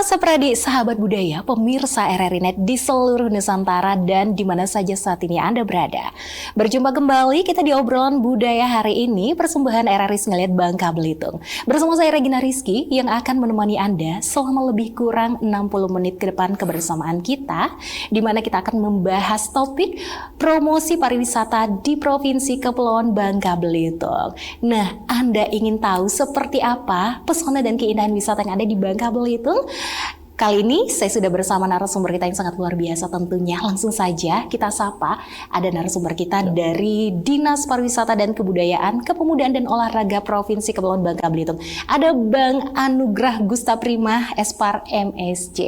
Sapradi, sahabat budaya, pemirsa RRI Net di seluruh Nusantara dan di mana saja saat ini Anda berada. Berjumpa kembali kita di obrolan budaya hari ini, persembahan RRI Ngeliat Bangka Belitung. Bersama saya Regina Rizky yang akan menemani Anda selama lebih kurang 60 menit ke depan kebersamaan kita, di mana kita akan membahas topik promosi pariwisata di Provinsi Kepulauan Bangka Belitung. Nah, Anda ingin tahu seperti apa pesona dan keindahan wisata yang ada di Bangka Belitung? Kali ini saya sudah bersama narasumber kita yang sangat luar biasa tentunya. Langsung saja kita sapa, ada narasumber kita dari Dinas Pariwisata dan Kebudayaan, Kepemudaan dan Olahraga Provinsi Kepulauan Bangka Belitung. Ada Bang Anugrah Gustaprimah, Espar MSc.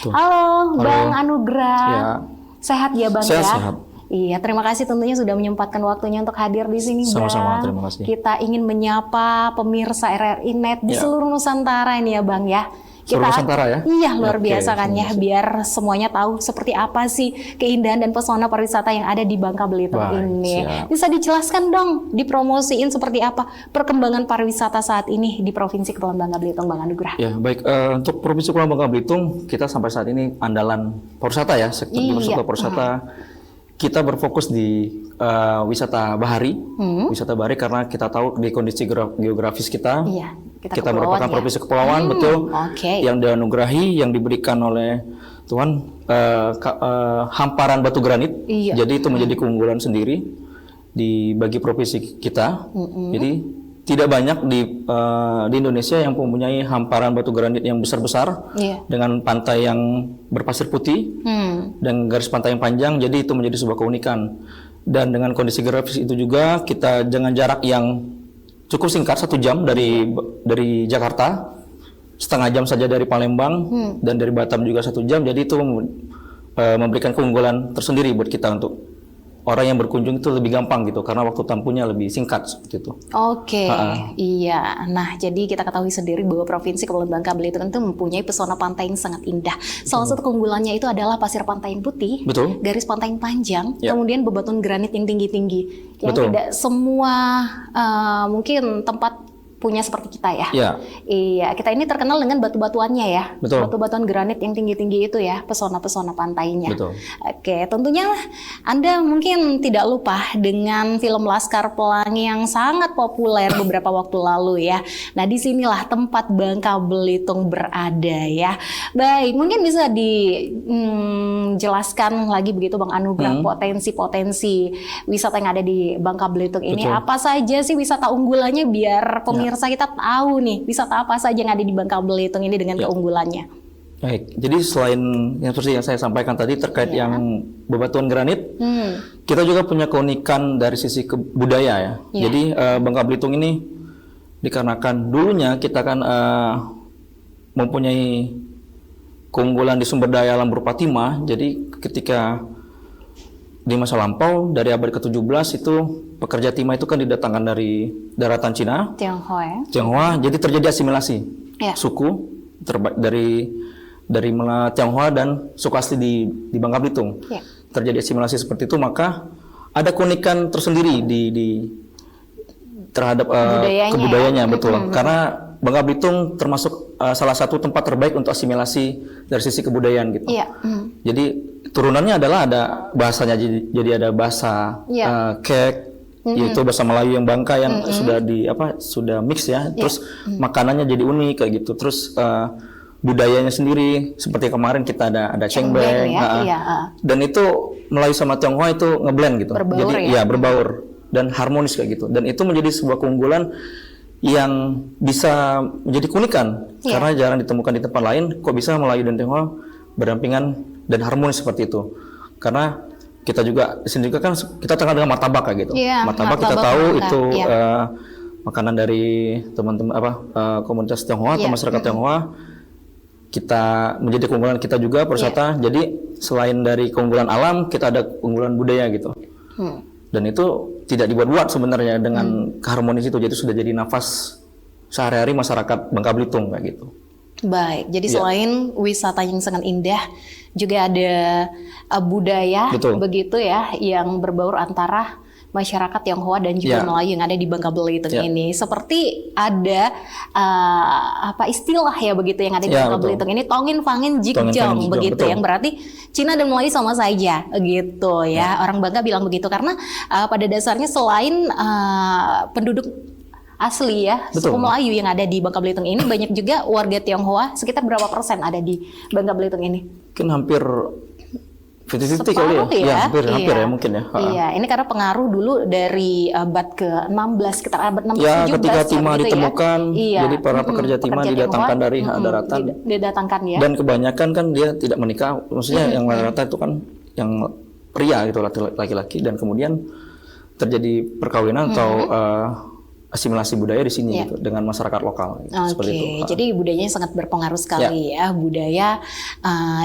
Halo Bang Anugrah. Ya. Sehat ya Bang? Sehat. Iya, terima kasih tentunya sudah menyempatkan waktunya untuk hadir di sini, Bang. Sama-sama, terima kasih. Kita ingin menyapa pemirsa RRI Net di seluruh Nusantara ini ya, Bang ya. Seluruh Nusantara ya? Iya, luar biasa kan ya, biar semuanya tahu seperti apa sih keindahan dan pesona pariwisata yang ada di Bangka Belitung ini. Siap. Bisa dijelaskan dong, dipromosiin seperti apa perkembangan pariwisata saat ini di Provinsi Kepulauan Bangka Belitung, Bang Anugrah? Ya, baik. Untuk Provinsi Kepulauan Bangka Belitung, kita sampai saat ini andalan pariwisata ya, sektor pariwisata. Kita berfokus di wisata bahari, wisata bahari karena kita tahu di kondisi geografis kita, kita merupakan provinsi kepulauan, betul, yang dianugerahi, yang diberikan oleh Tuhan hamparan batu granit, jadi itu menjadi keunggulan sendiri bagi provinsi kita. Jadi tidak banyak di Indonesia yang mempunyai hamparan batu granit yang besar-besar dengan pantai yang berpasir putih dan garis pantai yang panjang, jadi itu menjadi sebuah keunikan. Dan dengan kondisi geografis itu juga kita dengan jarak yang cukup singkat, 1 jam dari Jakarta, setengah jam saja dari Palembang, dan dari Batam juga 1 jam, jadi itu memberikan keunggulan tersendiri buat kita untuk orang yang berkunjung itu lebih gampang gitu, karena waktu tempuhnya lebih singkat seperti itu. Iya. Nah, jadi kita ketahui sendiri bahwa Provinsi Kepulauan Bangka Belitung itu mempunyai pesona pantai yang sangat indah. Salah satu keunggulannya itu adalah pasir pantai yang putih, garis pantai yang panjang, kemudian bebatuan granit yang tinggi-tinggi. Yang tidak semua mungkin tempat punya seperti kita ya. Iya, kita ini terkenal dengan batu-batuannya ya. Batu-batuan granit yang tinggi-tinggi itu ya, pesona-pesona pantainya. Oke, tentunya Anda mungkin tidak lupa dengan film Laskar Pelangi yang sangat populer beberapa waktu lalu ya. Nah, disinilah tempat Bangka Belitung berada ya. Baik, mungkin bisa dijelaskan lagi begitu Bang Anugrah potensi-potensi wisata yang ada di Bangka Belitung ini. Apa saja sih wisata unggulannya biar pemirsa kita tahu nih wisata apa saja yang ada di Bangka Belitung ini dengan keunggulannya. Baik, jadi selain yang seperti yang saya sampaikan tadi terkait yang bebatuan granit, kita juga punya keunikan dari sisi budaya ya. Jadi Bangka Belitung ini dikarenakan dulunya kita kan mempunyai keunggulan di sumber daya alam berupa timah. Jadi ketika di masa lampau dari abad ke-17 itu pekerja timah itu kan didatangkan dari daratan Cina, Tionghoa, jadi terjadi asimilasi suku dari Tionghoa dan suku asli di Bangka Belitung. Terjadi asimilasi seperti itu, maka ada keunikan tersendiri terhadap kebudayanya, betul. Karena Bangka Belitung termasuk salah satu tempat terbaik untuk asimilasi dari sisi kebudayaan gitu. Jadi turunannya adalah ada bahasanya, jadi ada bahasa Kek, yaitu bahasa Melayu yang Bangka yang sudah mix ya. Terus makanannya jadi unik kayak gitu. Terus budayanya sendiri seperti kemarin kita ada cengbeng, dan itu Melayu sama Tionghoa itu ngeblend gitu. Jadi berbaur dan harmonis kayak gitu. Dan itu menjadi sebuah keunggulan yang bisa menjadi keunikan karena jarang ditemukan di tempat lain. Kok bisa Melayu dan Tionghoa berdampingan dan harmonis seperti itu? Karena kita juga di sini juga kan kita terkenal dengan martabak kayak gitu. Martabak kita tahu itu makanan dari teman-teman komunitas Tionghoa atau masyarakat Tionghoa. Kita menjadi keunggulan kita juga pariwisata. Jadi selain dari keunggulan alam, kita ada keunggulan budaya gitu. Dan itu tidak dibuat-buat sebenarnya dengan keharmonis itu, jadi sudah jadi nafas sehari-hari masyarakat Bangka Belitung kayak gitu. Baik, jadi selain wisata yang sangat indah, juga ada budaya begitu ya, yang berbaur antara masyarakat Tionghoa dan juga Melayu yang ada di Bangka Belitung ini. Seperti ada istilah ya begitu yang ada di Bangka Belitung ini, Tongin Fangin Jikjong begitu, yang berarti Cina dan Melayu sama saja gitu ya. Orang Bangka bilang begitu karena pada dasarnya selain penduduk asli ya, suku Melayu yang ada di Bangka Belitung ini, banyak juga warga Tionghoa. Sekitar berapa persen ada di Bangka Belitung ini? Mungkin hampir 50-50 kali ya? Hampir ya mungkin ya. Iya, ini karena pengaruh dulu dari abad ke-16, sekitar abad 16-17 ya, ketika timah gitu ditemukan, jadi para pekerja timah didatangkan dari daratan. Didatangkan ya. Dan kebanyakan kan dia tidak menikah, maksudnya yang rata-rata itu kan yang pria gitu, laki-laki, dan kemudian terjadi perkawinan atau asimilasi budaya di sini gitu, dengan masyarakat lokal gitu, seperti itu. Jadi budayanya sangat berpengaruh sekali ya. Budaya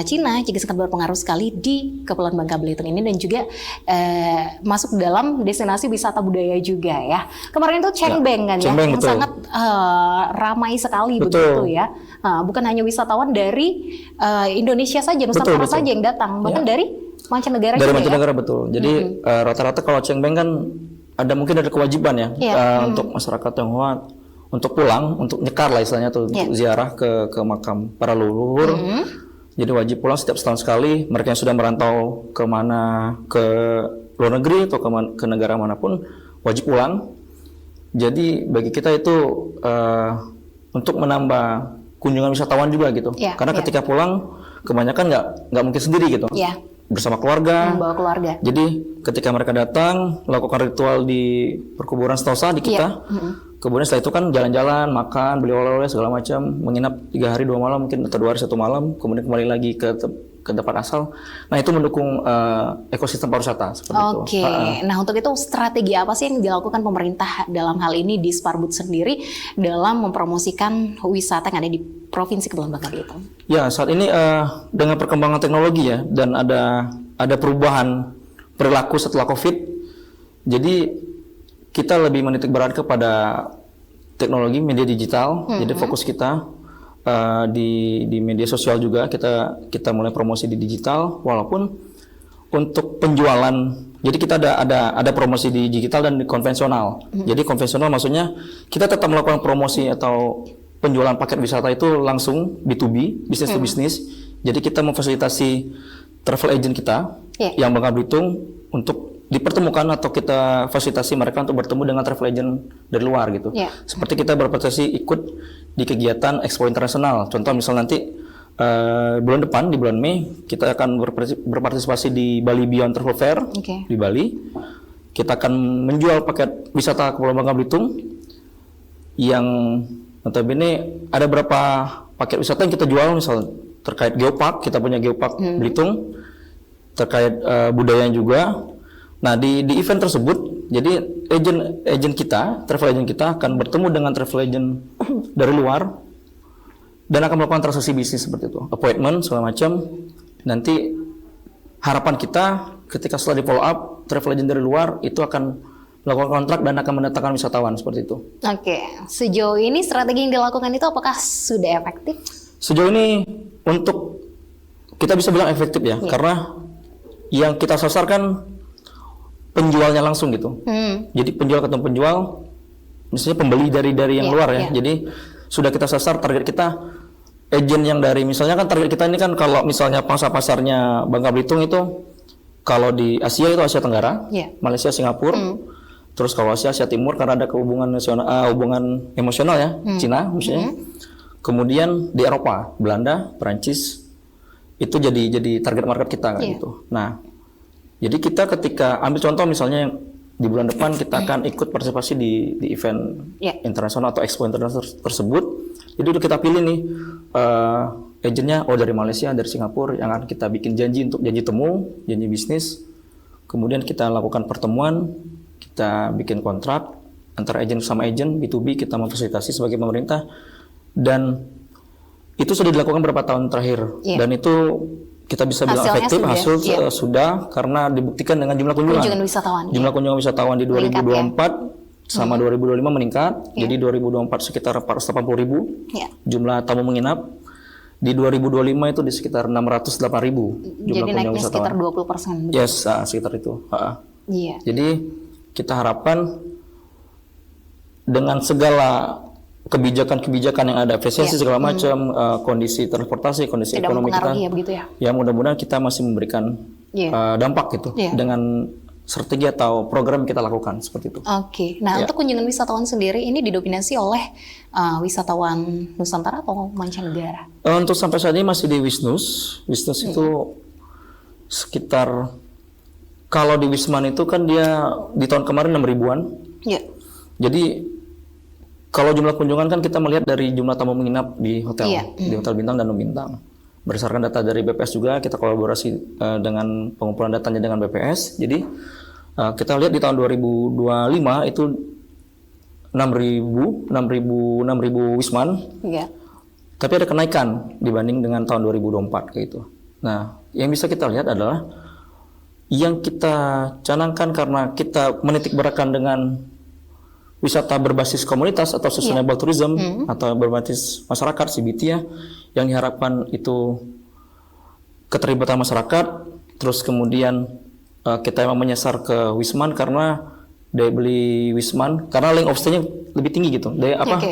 Cina juga sangat berpengaruh sekali di Kepulauan Bangka Belitung ini, dan juga masuk dalam destinasi wisata budaya juga ya. Kemarin itu Cengbeng kan Cengbeng, yang sangat ramai sekali begitu ya. Bukan hanya wisatawan dari Indonesia saja, Nusantara saja yang datang, bahkan dari mancanegara juga. Dari mancanegara betul. Jadi rata-rata kalau Cengbeng kan mungkin ada kewajiban ya untuk masyarakat Tionghoa untuk pulang, untuk nyekar lah istilahnya tuh, untuk ziarah ke makam para leluhur. Jadi wajib pulang setiap setahun sekali. Mereka yang sudah merantau ke luar negeri atau ke negara manapun wajib pulang. Jadi bagi kita itu untuk menambah kunjungan wisatawan juga gitu. Karena ketika pulang kebanyakan nggak mungkin sendiri gitu. Bersama keluarga. Membawa keluarga. Jadi ketika mereka datang melakukan ritual di perkuburan Sentosa di kita, kemudian setelah itu kan jalan-jalan, makan, beli oleh-oleh segala macam, menginap 3 hari 2 malam mungkin, atau 2 hari 1 malam, kemudian kembali lagi ke tempat asal. Nah itu mendukung ekosistem pariwisata seperti itu. Nah untuk itu strategi apa sih yang dilakukan pemerintah dalam hal ini di Sparbud sendiri dalam mempromosikan wisata yang ada di Provinsi Kepulauan Bangka Belitung? Ya, saat ini dengan perkembangan teknologi ya, dan ada perubahan perilaku setelah COVID. Jadi kita lebih menitik berat kepada teknologi media digital. Jadi fokus kita di media sosial juga, kita mulai promosi di digital, walaupun untuk penjualan, jadi kita ada promosi di digital dan di konvensional. Jadi konvensional maksudnya kita tetap melakukan promosi atau penjualan paket wisata itu langsung B2B, business to business. Jadi kita memfasilitasi travel agent kita yang Bangka Belitung untuk dipertemukan, atau kita fasilitasi mereka untuk bertemu dengan travel agent dari luar gitu. Seperti kita berpartisipasi ikut di kegiatan Expo Internasional. Contoh misal nanti bulan depan di bulan Mei kita akan berpartisipasi di Bali Beyond Travel Fair di Bali. Kita akan menjual paket wisata Kepulauan Bangka Belitung yang notabene ada berapa paket wisata yang kita jual, misal terkait geopark, kita punya geopark Belitung, terkait budaya juga. Nah di event tersebut, jadi agent kita, travel agent kita akan bertemu dengan travel agent dari luar dan akan melakukan transaksi bisnis seperti itu, appointment segala macam. Nanti harapan kita ketika setelah di follow up, travel agent dari luar itu akan melakukan kontrak dan akan mendatangkan wisatawan seperti itu. Sejauh ini strategi yang dilakukan itu apakah sudah efektif? Sejauh ini untuk kita bisa bilang efektif ya, karena yang kita sasar kan penjualnya langsung gitu. Jadi penjual ketemu penjual, misalnya pembeli dari yang luar ya. Jadi sudah kita sasar, target kita agen yang dari, misalnya kan target kita ini kan kalau misalnya pasarnya Bangka Belitung itu kalau di Asia itu Asia Tenggara, Malaysia, Singapura. Terus kalau Asia Timur karena ada hubungan emosional ya, Cina misalnya. Kemudian di Eropa, Belanda, Perancis itu jadi target market kita gitu. Nah, jadi kita ketika ambil contoh misalnya di bulan depan kita akan ikut partisipasi di event internasional atau expo internasional tersebut. Jadi udah kita pilih nih agennya dari Malaysia, dari Singapura, yang akan kita bikin janji temu, janji bisnis. Kemudian kita lakukan pertemuan, kita bikin kontrak antara agen sama agen, B2B, kita memfasilitasi sebagai pemerintah, dan itu sudah dilakukan beberapa tahun terakhir, dan itu kita bisa bilang efektif, sudah karena dibuktikan dengan jumlah kunjungan wisatawan. Jumlah kunjungan wisatawan di 2024 sama 2025 meningkat, jadi 2024 sekitar 480.000 jumlah tamu menginap. Di 2025 itu di sekitar 608.000 jumlah kunjungan wisatawan. Jadi naiknya sekitar 20%. Yes, sekitar itu. Jadi kita harapkan dengan segala kebijakan-kebijakan yang ada, efisiensi segala macam, kondisi transportasi, kondisi tidak ekonomi kita, ya, begitu ya. Ya mudah-mudahan kita masih memberikan dampak gitu dengan strategi atau program yang kita lakukan seperti itu. Oke, nah untuk kunjungan wisatawan sendiri ini didominasi oleh wisatawan Nusantara atau mancanegara? Untuk sampai saat ini masih di Wisnus. Wisnus itu sekitar, kalau di Wisman itu kan dia di tahun kemarin 6 ribuan. Iya. Jadi kalau jumlah kunjungan kan kita melihat dari jumlah tamu menginap di hotel, di hotel bintang dan non bintang. Berdasarkan data dari BPS juga, kita kolaborasi dengan pengumpulan datanya dengan BPS. Jadi kita lihat di tahun 2025 itu 6.000 wisman. Iya. Tapi ada kenaikan dibanding dengan tahun 2024 kayak itu. Nah, yang bisa kita lihat adalah yang kita canangkan karena kita menitik beratkan dengan wisata berbasis komunitas atau sustainable tourism atau berbasis masyarakat CBT ya, yang diharapkan itu keterlibatan masyarakat, terus kemudian kita emang menyasar ke Wisman karena daya beli Wisman, karena length of stay-nya lebih tinggi gitu,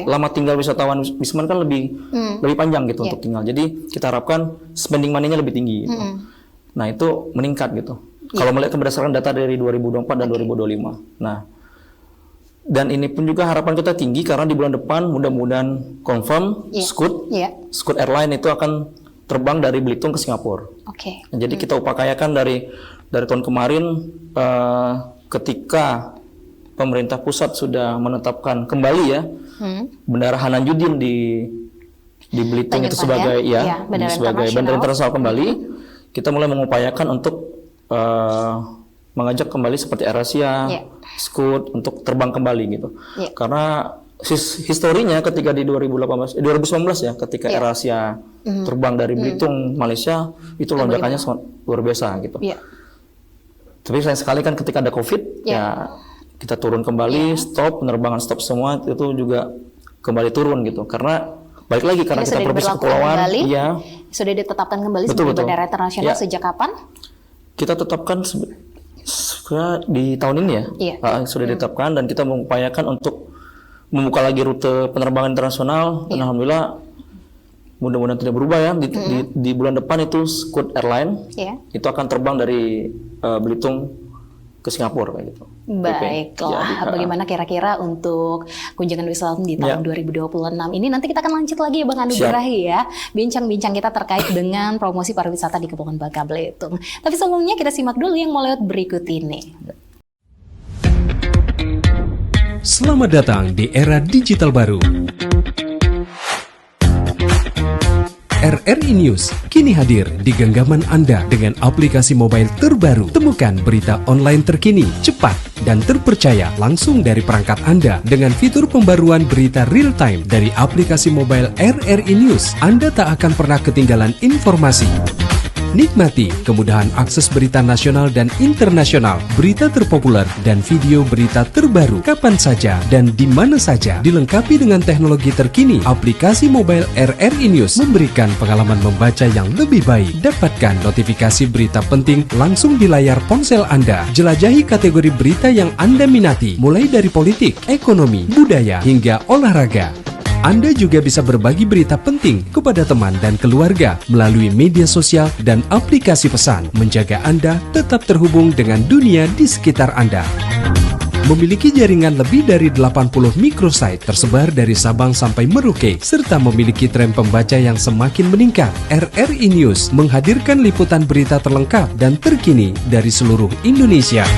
lama tinggal wisatawan Wisman kan lebih panjang gitu untuk tinggal, jadi kita harapkan spending money-nya lebih tinggi gitu. Nah itu meningkat gitu, kalau melihat berdasarkan data dari 2024 dan 2025. Nah dan ini pun juga harapan kita tinggi karena di bulan depan mudah-mudahan confirm Scoot Airline itu akan terbang dari Belitung ke Singapura. Nah, jadi kita upayakan dari tahun kemarin ketika pemerintah pusat sudah menetapkan kembali Bandara Hananjudin di Belitung itu sebagai sebagai bandara internasional kembali, kita mulai mengupayakan untuk mengajak kembali seperti AirAsia, Scoot untuk terbang kembali gitu. Karena historinya ketika di 2019 ya, ketika AirAsia terbang dari Belitung Malaysia itu lonjakannya sangat luar biasa gitu. Tapi sayang sekali kan ketika ada COVID ya kita turun kembali, penerbangan stop semua, itu juga kembali turun gitu. Karena balik lagi karena kita provinsi kepulauan, sudah ditetapkan kembali sebagai bandara internasional sejak kapan? Kita tetapkan di tahun ini ya, sudah ditetapkan dan kita mengupayakan untuk membuka lagi rute penerbangan internasional. Dan alhamdulillah mudah-mudahan tidak berubah ya, di bulan depan itu Scoot Airline itu akan terbang dari Belitung ke Singapura kayak gitu. Baiklah, bagaimana kira-kira untuk kunjungan wisatawan di tahun 2026 ini? Nanti kita akan lanjut lagi ya Bang Anugrahi ya, bincang-bincang kita terkait dengan promosi pariwisata di Kepulauan Bangka Belitung. Tapi sebelumnya kita simak dulu yang mau lewat berikut ini. Selamat datang di era digital baru. RRI News kini hadir di genggaman Anda dengan aplikasi mobile terbaru. Temukan berita online terkini, cepat, dan terpercaya langsung dari perangkat Anda dengan fitur pembaruan berita real time dari aplikasi mobile RRI News. Anda tak akan pernah ketinggalan informasi. Nikmati kemudahan akses berita nasional dan internasional, berita terpopuler, dan video berita terbaru kapan saja dan di mana saja. Dilengkapi dengan teknologi terkini, aplikasi mobile RRI News memberikan pengalaman membaca yang lebih baik. Dapatkan notifikasi berita penting langsung di layar ponsel Anda. Jelajahi kategori berita yang Anda minati, mulai dari politik, ekonomi, budaya, hingga olahraga. Anda juga bisa berbagi berita penting kepada teman dan keluarga melalui media sosial dan aplikasi pesan, menjaga Anda tetap terhubung dengan dunia di sekitar Anda. Memiliki jaringan lebih dari 80 microsite tersebar dari Sabang sampai Merauke, serta memiliki tren pembaca yang semakin meningkat. RRI News menghadirkan liputan berita terlengkap dan terkini dari seluruh Indonesia.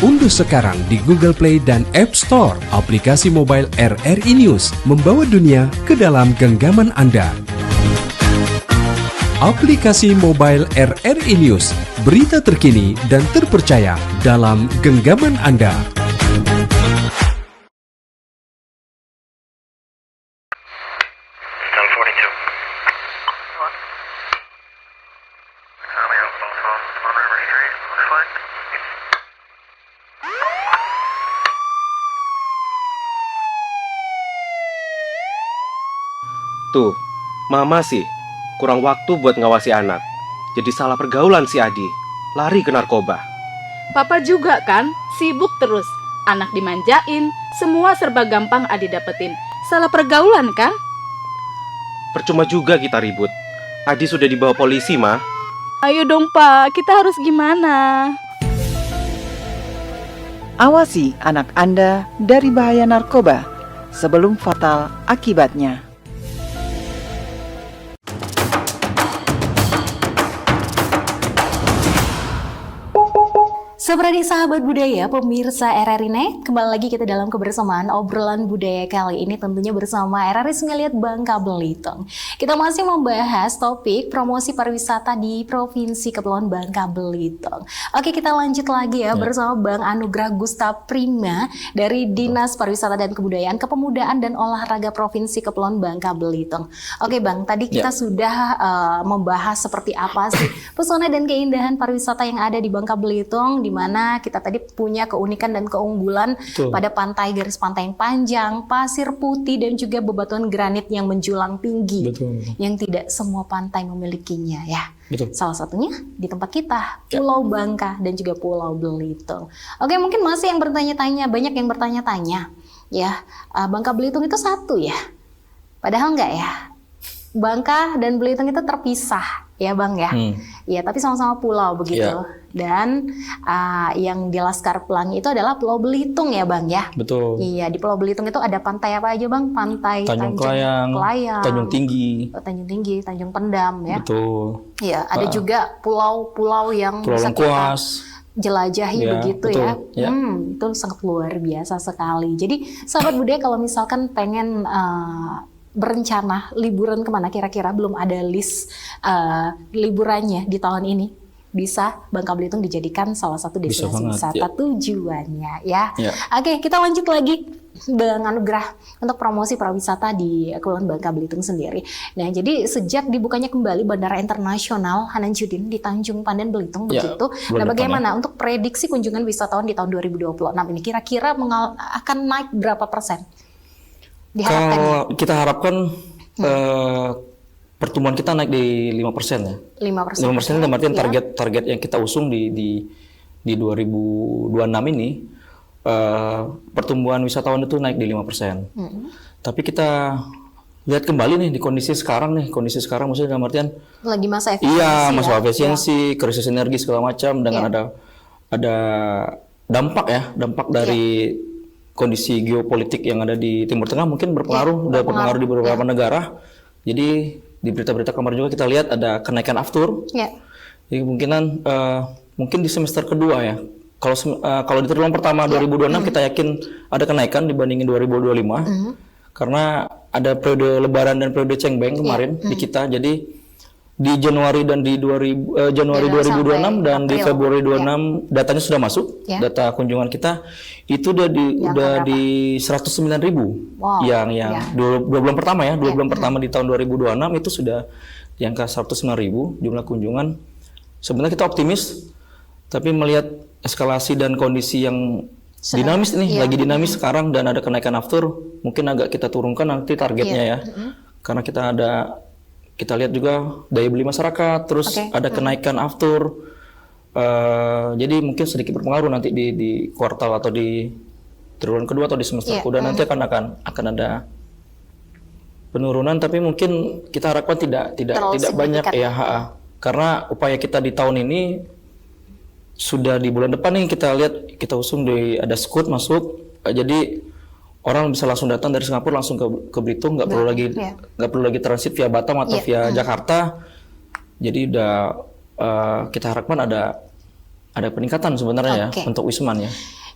Unduh sekarang di Google Play dan App Store aplikasi mobile RRI News, membawa dunia ke dalam genggaman Anda. Aplikasi mobile RRI News, berita terkini dan terpercaya dalam genggaman Anda. Tuh, mama sih kurang waktu buat ngawasi anak. Jadi salah pergaulan si Adi, lari ke narkoba. Papa juga kan, sibuk terus. Anak dimanjain, semua serba gampang Adi dapetin. Salah pergaulan kan? Percuma juga kita ribut. Adi sudah dibawa polisi, Ma. Ayo dong Pak, kita harus gimana? Awasi anak Anda dari bahaya narkoba sebelum fatal akibatnya. Seperti sahabat budaya, pemirsa RRI Net, kembali lagi kita dalam kebersamaan obrolan budaya kali ini tentunya bersama RRI Ngeliat Bangka Belitung. Kita masih membahas topik promosi pariwisata di Provinsi Kepulauan Bangka Belitung. Oke, kita lanjut lagi ya bersama Bang Anugrah Gustaf Prima dari Dinas Pariwisata dan Kebudayaan, Kepemudaan dan Olahraga Provinsi Kepulauan Bangka Belitung. Oke Bang, tadi kita sudah membahas seperti apa sih pesona dan keindahan pariwisata yang ada di Bangka Belitung, di mana kita tadi punya keunikan dan keunggulan pada pantai, garis pantai yang panjang, pasir putih dan juga bebatuan granit yang menjulang tinggi. Yang tidak semua pantai memilikinya ya. Salah satunya di tempat kita, Pulau Bangka dan juga Pulau Belitung. Oke, mungkin masih yang bertanya-tanya, banyak yang bertanya-tanya ya, Bangka Belitung itu satu ya? Padahal enggak ya. Bangka dan Belitung itu terpisah ya Bang ya. Ya, tapi sama-sama pulau begitu. Dan yang di Laskar Pelangi itu adalah Pulau Belitung ya Bang ya. Betul. Iya, di Pulau Belitung itu ada pantai apa aja Bang? Pantai Tanjung Kelayang, Tanjung Tinggi, Tanjung Tinggi, Tanjung Pendam ya. Betul. Iya, ada juga pulau-pulau yang Pulau bisa kita Lengkuas jelajahi begitu ya. Ya. Itu sangat luar biasa sekali. Jadi sahabat budaya kalau misalkan pengen berencana liburan kemana kira-kira, belum ada list liburannya di tahun ini, bisa Bangka Belitung dijadikan salah satu destinasi wisata tujuannya ya. Oke, kita lanjut lagi Bang Anugrah untuk promosi pariwisata di Kepulauan Bangka Belitung sendiri. Nah, jadi sejak dibukanya kembali Bandara Internasional Hananjudin di Tanjung Pandan Belitung begitu. Nah, bagaimana untuk prediksi kunjungan wisatawan di tahun 2026 ini kira-kira akan naik berapa persen? Kalau kita harapkan pertumbuhan kita naik di 5% ya. 5% dalam artian target yang kita usung di 2026 ini, pertumbuhan wisatawan itu naik di 5%. Tapi kita lihat kembali nih di kondisi sekarang maksudnya dalam artian lagi masa efisiensi. Iya, masa efisiensi, krisis energi segala macam, dengan ada dampak dari kondisi geopolitik yang ada di Timur Tengah mungkin berpengaruh, berpengaruh di beberapa negara. Jadi di berita-berita kemarin juga kita lihat ada kenaikan aftur. Jadi kemungkinan mungkin di semester kedua ya. Kalau di triwulan pertama 2026 kita yakin ada kenaikan dibandingin 2025. Karena ada periode Lebaran dan periode Cengbeng kemarin di kita. Jadi di Januari dan di Januari 2026 dan di Februari 26 datanya sudah masuk. Data kunjungan kita itu udah di 109.000. Yang 2 bulan pertama ya, 2 bulan pertama di tahun 2026 itu sudah di angka 109.000 jumlah kunjungan. Sebenarnya kita optimis, tapi melihat eskalasi dan kondisi yang dinamis nih, lagi dinamis sekarang dan ada kenaikan aftur, mungkin agak kita turunkan nanti targetnya ya. Karena kita lihat juga daya beli masyarakat, terus ada kenaikan aftur, jadi mungkin sedikit berpengaruh nanti di kuartal atau di triwulan kedua atau di semester kedua nanti akan ada penurunan, tapi mungkin kita harapkan tidak banyak ya, karena upaya kita di tahun ini sudah di bulan depan nih kita usung ada Scoot masuk, jadi orang bisa langsung datang dari Singapura langsung ke Belitung, nggak perlu lagi transit via Batam atau via Jakarta. Jadi kita harapkan ada peningkatan sebenarnya ya untuk Wisman ya.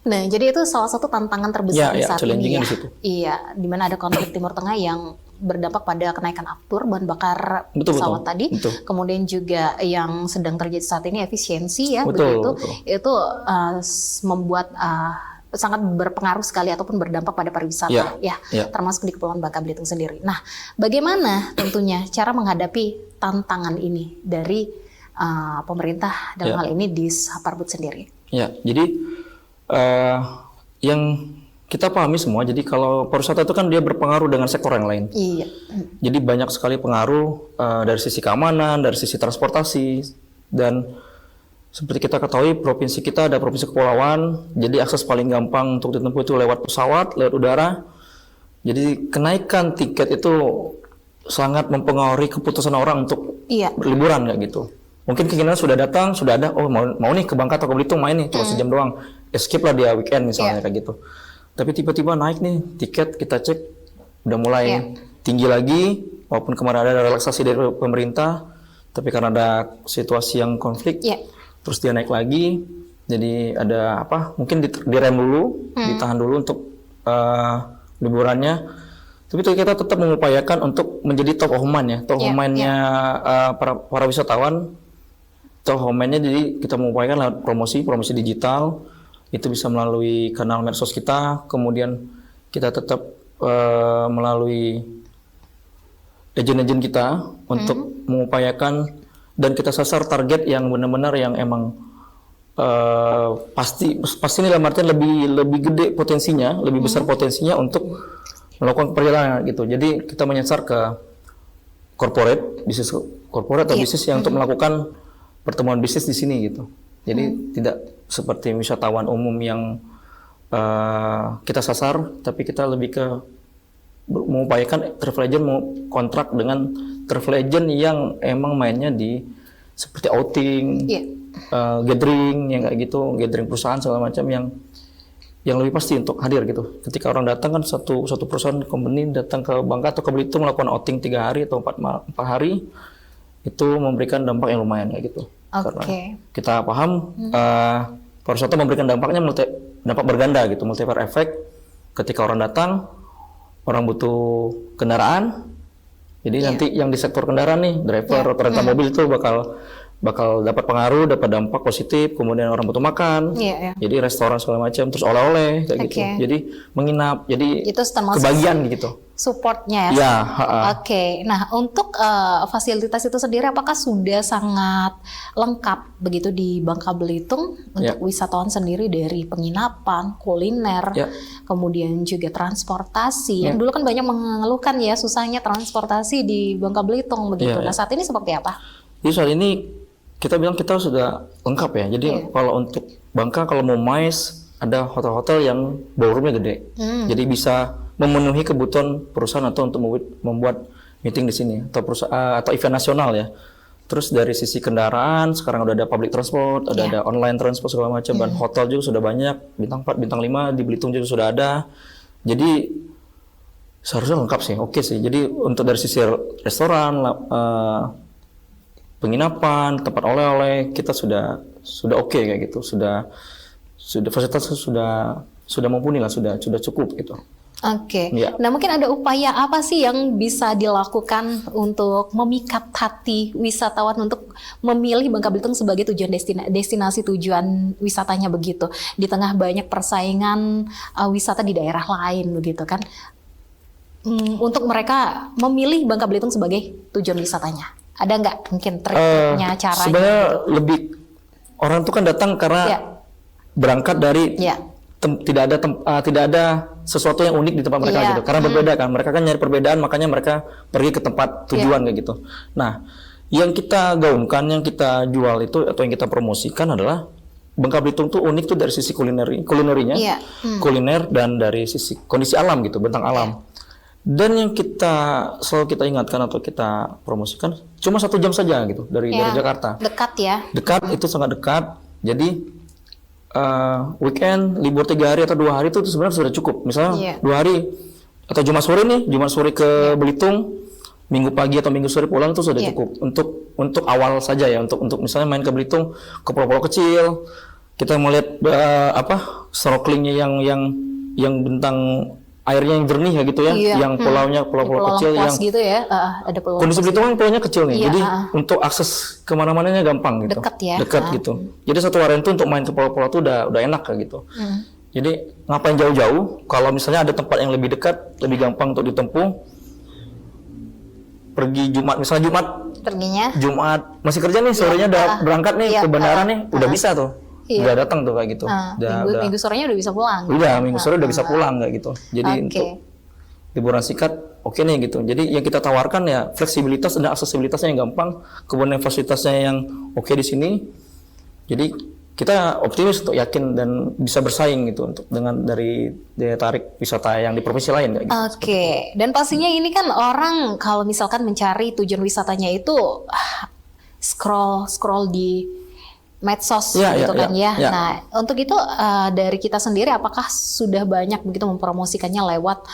Nah, jadi itu salah satu tantangan terbesar saat ini ya. Di situ. Iya, di mana ada konflik Timur Tengah yang berdampak pada kenaikan aftur bahan bakar pesawat tadi. Kemudian juga yang sedang terjadi saat ini efisiensi ya, itu membuat sangat berpengaruh sekali ataupun berdampak pada pariwisata termasuk di Kepulauan Bangka Belitung sendiri. Nah, bagaimana tentunya cara menghadapi tantangan ini dari pemerintah dalam hal ini di Parbud sendiri? Ya, jadi yang kita pahami semua, jadi kalau pariwisata itu kan dia berpengaruh dengan sektor yang lain. Jadi banyak sekali pengaruh dari sisi keamanan, dari sisi transportasi, dan Seperti kita ketahui, provinsi kita ada provinsi kepulauan, jadi akses paling gampang untuk ditempuh itu lewat pesawat, lewat udara. Jadi kenaikan tiket itu sangat mempengaruhi keputusan orang untuk berliburan kayak gitu. Mungkin keinginan sudah datang, sudah ada, oh mau nih ke Bangka atau ke Belitung main nih, cuma sejam doang, escape lah dia weekend misalnya kayak gitu. Tapi tiba-tiba naik nih tiket, kita cek udah mulai tinggi lagi, walaupun kemarin ada relaksasi dari pemerintah, tapi karena ada situasi yang konflik. Terus dia naik lagi, jadi ada apa? Mungkin direm dulu, ditahan dulu untuk liburannya. Tapi kita tetap mengupayakan untuk menjadi top of mind ya, top of mind-nya para wisatawan. Top of mind-nya jadi kita mengupayakan lewat promosi digital, itu bisa melalui kanal medsos kita, kemudian kita tetap melalui agen-agen kita untuk mengupayakan. Dan kita sasar target yang benar-benar yang emang pasti ini dalam artian lebih gede potensinya, lebih besar potensinya untuk melakukan perjalanan gitu. Jadi kita menyasar ke bisnis corporate atau bisnis yang untuk melakukan pertemuan bisnis di sini gitu. Jadi tidak seperti wisatawan umum yang kita sasar, tapi kita lebih ke mengupayakan travel agent mau kontrak dengan travel agent yang emang mainnya di seperti outing, gathering yang kayak gitu, gathering perusahaan segala macam yang lebih pasti untuk hadir gitu. Ketika orang datang kan satu perusahaan company datang ke Bangka atau ke Belitung melakukan outing 3 hari atau 4 hari, itu memberikan dampak yang lumayan kayak gitu. Karena kita paham pariwisata memberikan dampaknya dampak berganda gitu, multiplier effect. Ketika orang datang, orang butuh kendaraan, jadi nanti yang di sektor kendaraan nih, driver atau rental mobil itu bakal dapat pengaruh, dapat dampak positif. Kemudian orang butuh makan, jadi restoran segala macam, terus oleh-oleh kayak gitu. Jadi menginap, jadi itu kebagian gitu. Supportnya ya. Nah untuk fasilitas itu sendiri apakah sudah sangat lengkap begitu di Bangka Belitung untuk wisatawan sendiri dari penginapan, kuliner, kemudian juga transportasi. Yang dulu kan banyak mengeluhkan ya susahnya transportasi di Bangka Belitung begitu. Nah saat ini seperti apa? Jadi saat ini kita bilang kita sudah lengkap ya. Jadi kalau untuk Bangka kalau mau MICE ada hotel-hotel yang ballroomnya gede, jadi bisa memenuhi kebutuhan perusahaan atau untuk membuat meeting di sini atau event nasional ya. Terus dari sisi kendaraan sekarang udah ada public transport, ada online transport segala macam, dan hotel juga sudah banyak, bintang 4, bintang 5 di Belitung juga sudah ada. Jadi seharusnya lengkap sih, oke sih. Jadi untuk dari sisi restoran, penginapan, tempat oleh-oleh kita sudah oke kayak gitu, sudah fasilitas sudah mumpuni lah, sudah cukup gitu. Nah mungkin ada upaya apa sih yang bisa dilakukan untuk memikat hati wisatawan untuk memilih Bangka Belitung sebagai tujuan destinasi tujuan wisatanya begitu di tengah banyak persaingan wisata di daerah lain begitu kan, untuk mereka memilih Bangka Belitung sebagai tujuan wisatanya? Ada nggak mungkin triknya, caranya? Sebenarnya gitu? Lebih orang itu kan datang karena berangkat dari tidak ada sesuatu yang unik di tempat mereka gitu. Karena berbeda kan, mereka kan nyari perbedaan, makanya mereka pergi ke tempat tujuan kayak gitu. Nah, yang kita gaungkan, yang kita jual itu atau yang kita promosikan adalah Bangka Belitung tuh unik tuh dari sisi kulinerinya, kuliner dan dari sisi kondisi alam gitu, bentang alam. Dan yang selalu kita ingatkan atau kita promosikan cuma 1 jam saja gitu dari Jakarta. Dekat ya? Dekat, itu sangat dekat. Jadi weekend libur 3 hari atau 2 hari itu sebenarnya sudah cukup. Misalnya 2 hari atau Jumat sore ke Belitung, Minggu pagi atau Minggu sore pulang itu sudah cukup untuk awal saja ya, untuk misalnya main ke Belitung, ke pulau-pulau kecil, kita melihat snorkelingnya yang bentang airnya yang jernih ya gitu ya, yang pulau-pulau kecil yang gitu ya, ada pulau. Kondisi Belitung kan pulau-nya kecil nih, jadi untuk akses kemana-mananya gampang gitu, dekat gitu. Jadi satu harian itu untuk main ke pulau-pulau itu udah enak kayak gitu. Jadi ngapain jauh-jauh? Kalau misalnya ada tempat yang lebih dekat, lebih gampang untuk ditempuh. Pergi Jumat, misalnya Jumat masih kerja nih, sorenya udah berangkat nih ke bandara nih, udah bisa tuh. Udah datang tuh kayak gitu. Minggu sorenya udah bisa pulang. Minggu sore udah bisa pulang kayak gitu. Jadi untuk liburan singkat oke nih gitu. Jadi yang kita tawarkan ya fleksibilitas dan aksesibilitasnya yang gampang, kemudian fasilitasnya yang oke di sini. Jadi kita optimis untuk yakin dan bisa bersaing gitu untuk dengan dari daya tarik wisata yang di provinsi lain kayak gitu. Oke, dan pastinya ini kan orang kalau misalkan mencari tujuan wisatanya itu scroll di medsos gitu kan ya. Nah, untuk itu dari kita sendiri apakah sudah banyak begitu mempromosikannya lewat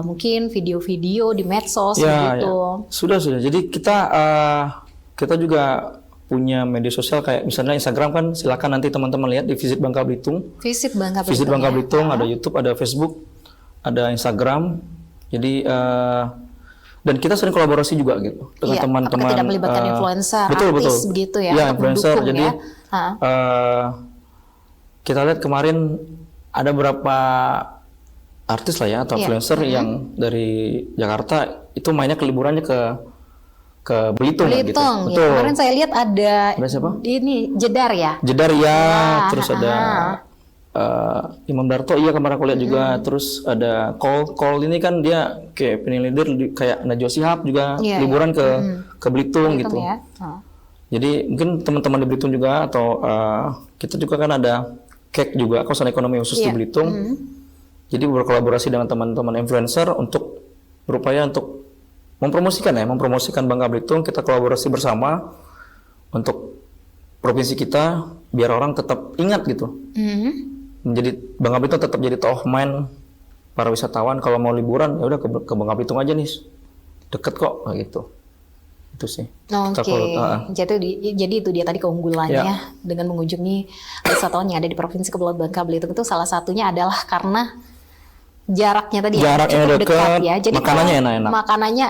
mungkin video-video di medsos begitu? Sudah. Jadi kita juga punya media sosial kayak misalnya Instagram kan, silakan nanti teman-teman lihat di Visit Bangka Belitung. Visit Bangka Belitung ada YouTube, ada Facebook, ada Instagram. Jadi dan kita sering kolaborasi juga gitu dengan teman-teman. Tidak melibatkan influencer, artis begitu ya. Iya, influencer. Jadi kita lihat kemarin ada beberapa artis lah ya atau influencer yang dari Jakarta itu mainnya ke liburannya ke Belitung gitu. Betul. Ya, kemarin saya lihat ada siapa? Ini Jedar ya. Terus ada Imam Darto kemarin aku lihat juga. Terus ada Call ini kan dia kayak opinion leader kayak Najwa Shihab juga liburan ke Belitung gitu. Ya. Jadi mungkin teman-teman di Belitung juga atau kita juga kan ada KEK juga, kawasan ekonomi khusus di Belitung. Jadi berkolaborasi dengan teman-teman influencer untuk berupaya untuk mempromosikan Bangka Belitung. Kita kolaborasi bersama untuk provinsi kita biar orang tetap ingat gitu. Menjadi Bangka Belitung tetap jadi top of mind para wisatawan kalau mau liburan ya udah ke Bangka Belitung aja nih, deket kok gitu. Itu sih. Jadi itu dia tadi keunggulannya dengan mengunjungi wisatawan yang ada di Provinsi Kepulauan Bangka Belitung itu salah satunya adalah karena jaraknya tadi cukup dekat ya. Jadi makanannya enak-enak. Makanannya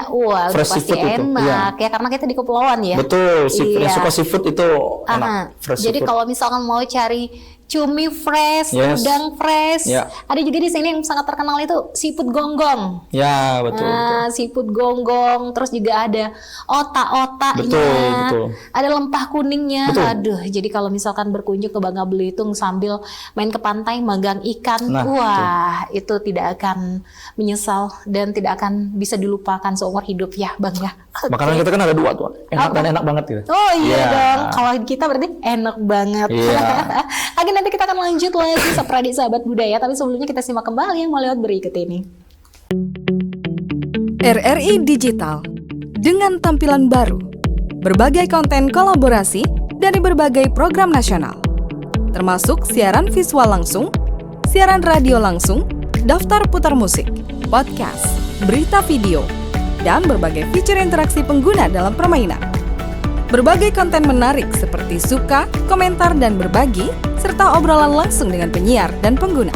pasti enak ya karena kita di kepulauan ya. Betul, yang suka seafood itu enak. Jadi kalau misalkan mau cari cumi fresh, udang fresh. Ada juga di sini yang sangat terkenal itu seafood gonggong. Ya, betul. Seafood gonggong, terus juga ada otak-otaknya. Betul. Ada lempah kuningnya. Betul. Aduh, jadi kalau misalkan berkunjung ke Bangka Belitung sambil main ke pantai, magang ikan, itu tidak akan menyesal dan tidak akan bisa dilupakan seumur hidup ya, Bang ya. Makanan kita kan ada 2 tuh. Enak dan enak banget gitu. Oh iya dong. Kalau kita berarti enak banget. Oke, nanti kita akan lanjut lagi Sapradi Sahabat Budaya, tapi sebelumnya kita simak kembali yang mau lewat berikut ini. RRI Digital dengan tampilan baru, berbagai konten kolaborasi dari berbagai program nasional, termasuk siaran visual langsung, siaran radio langsung, daftar putar musik, podcast, berita video, dan berbagai fitur interaksi pengguna dalam permainan. Berbagai konten menarik seperti suka, komentar, dan berbagi, serta obrolan langsung dengan penyiar dan pengguna.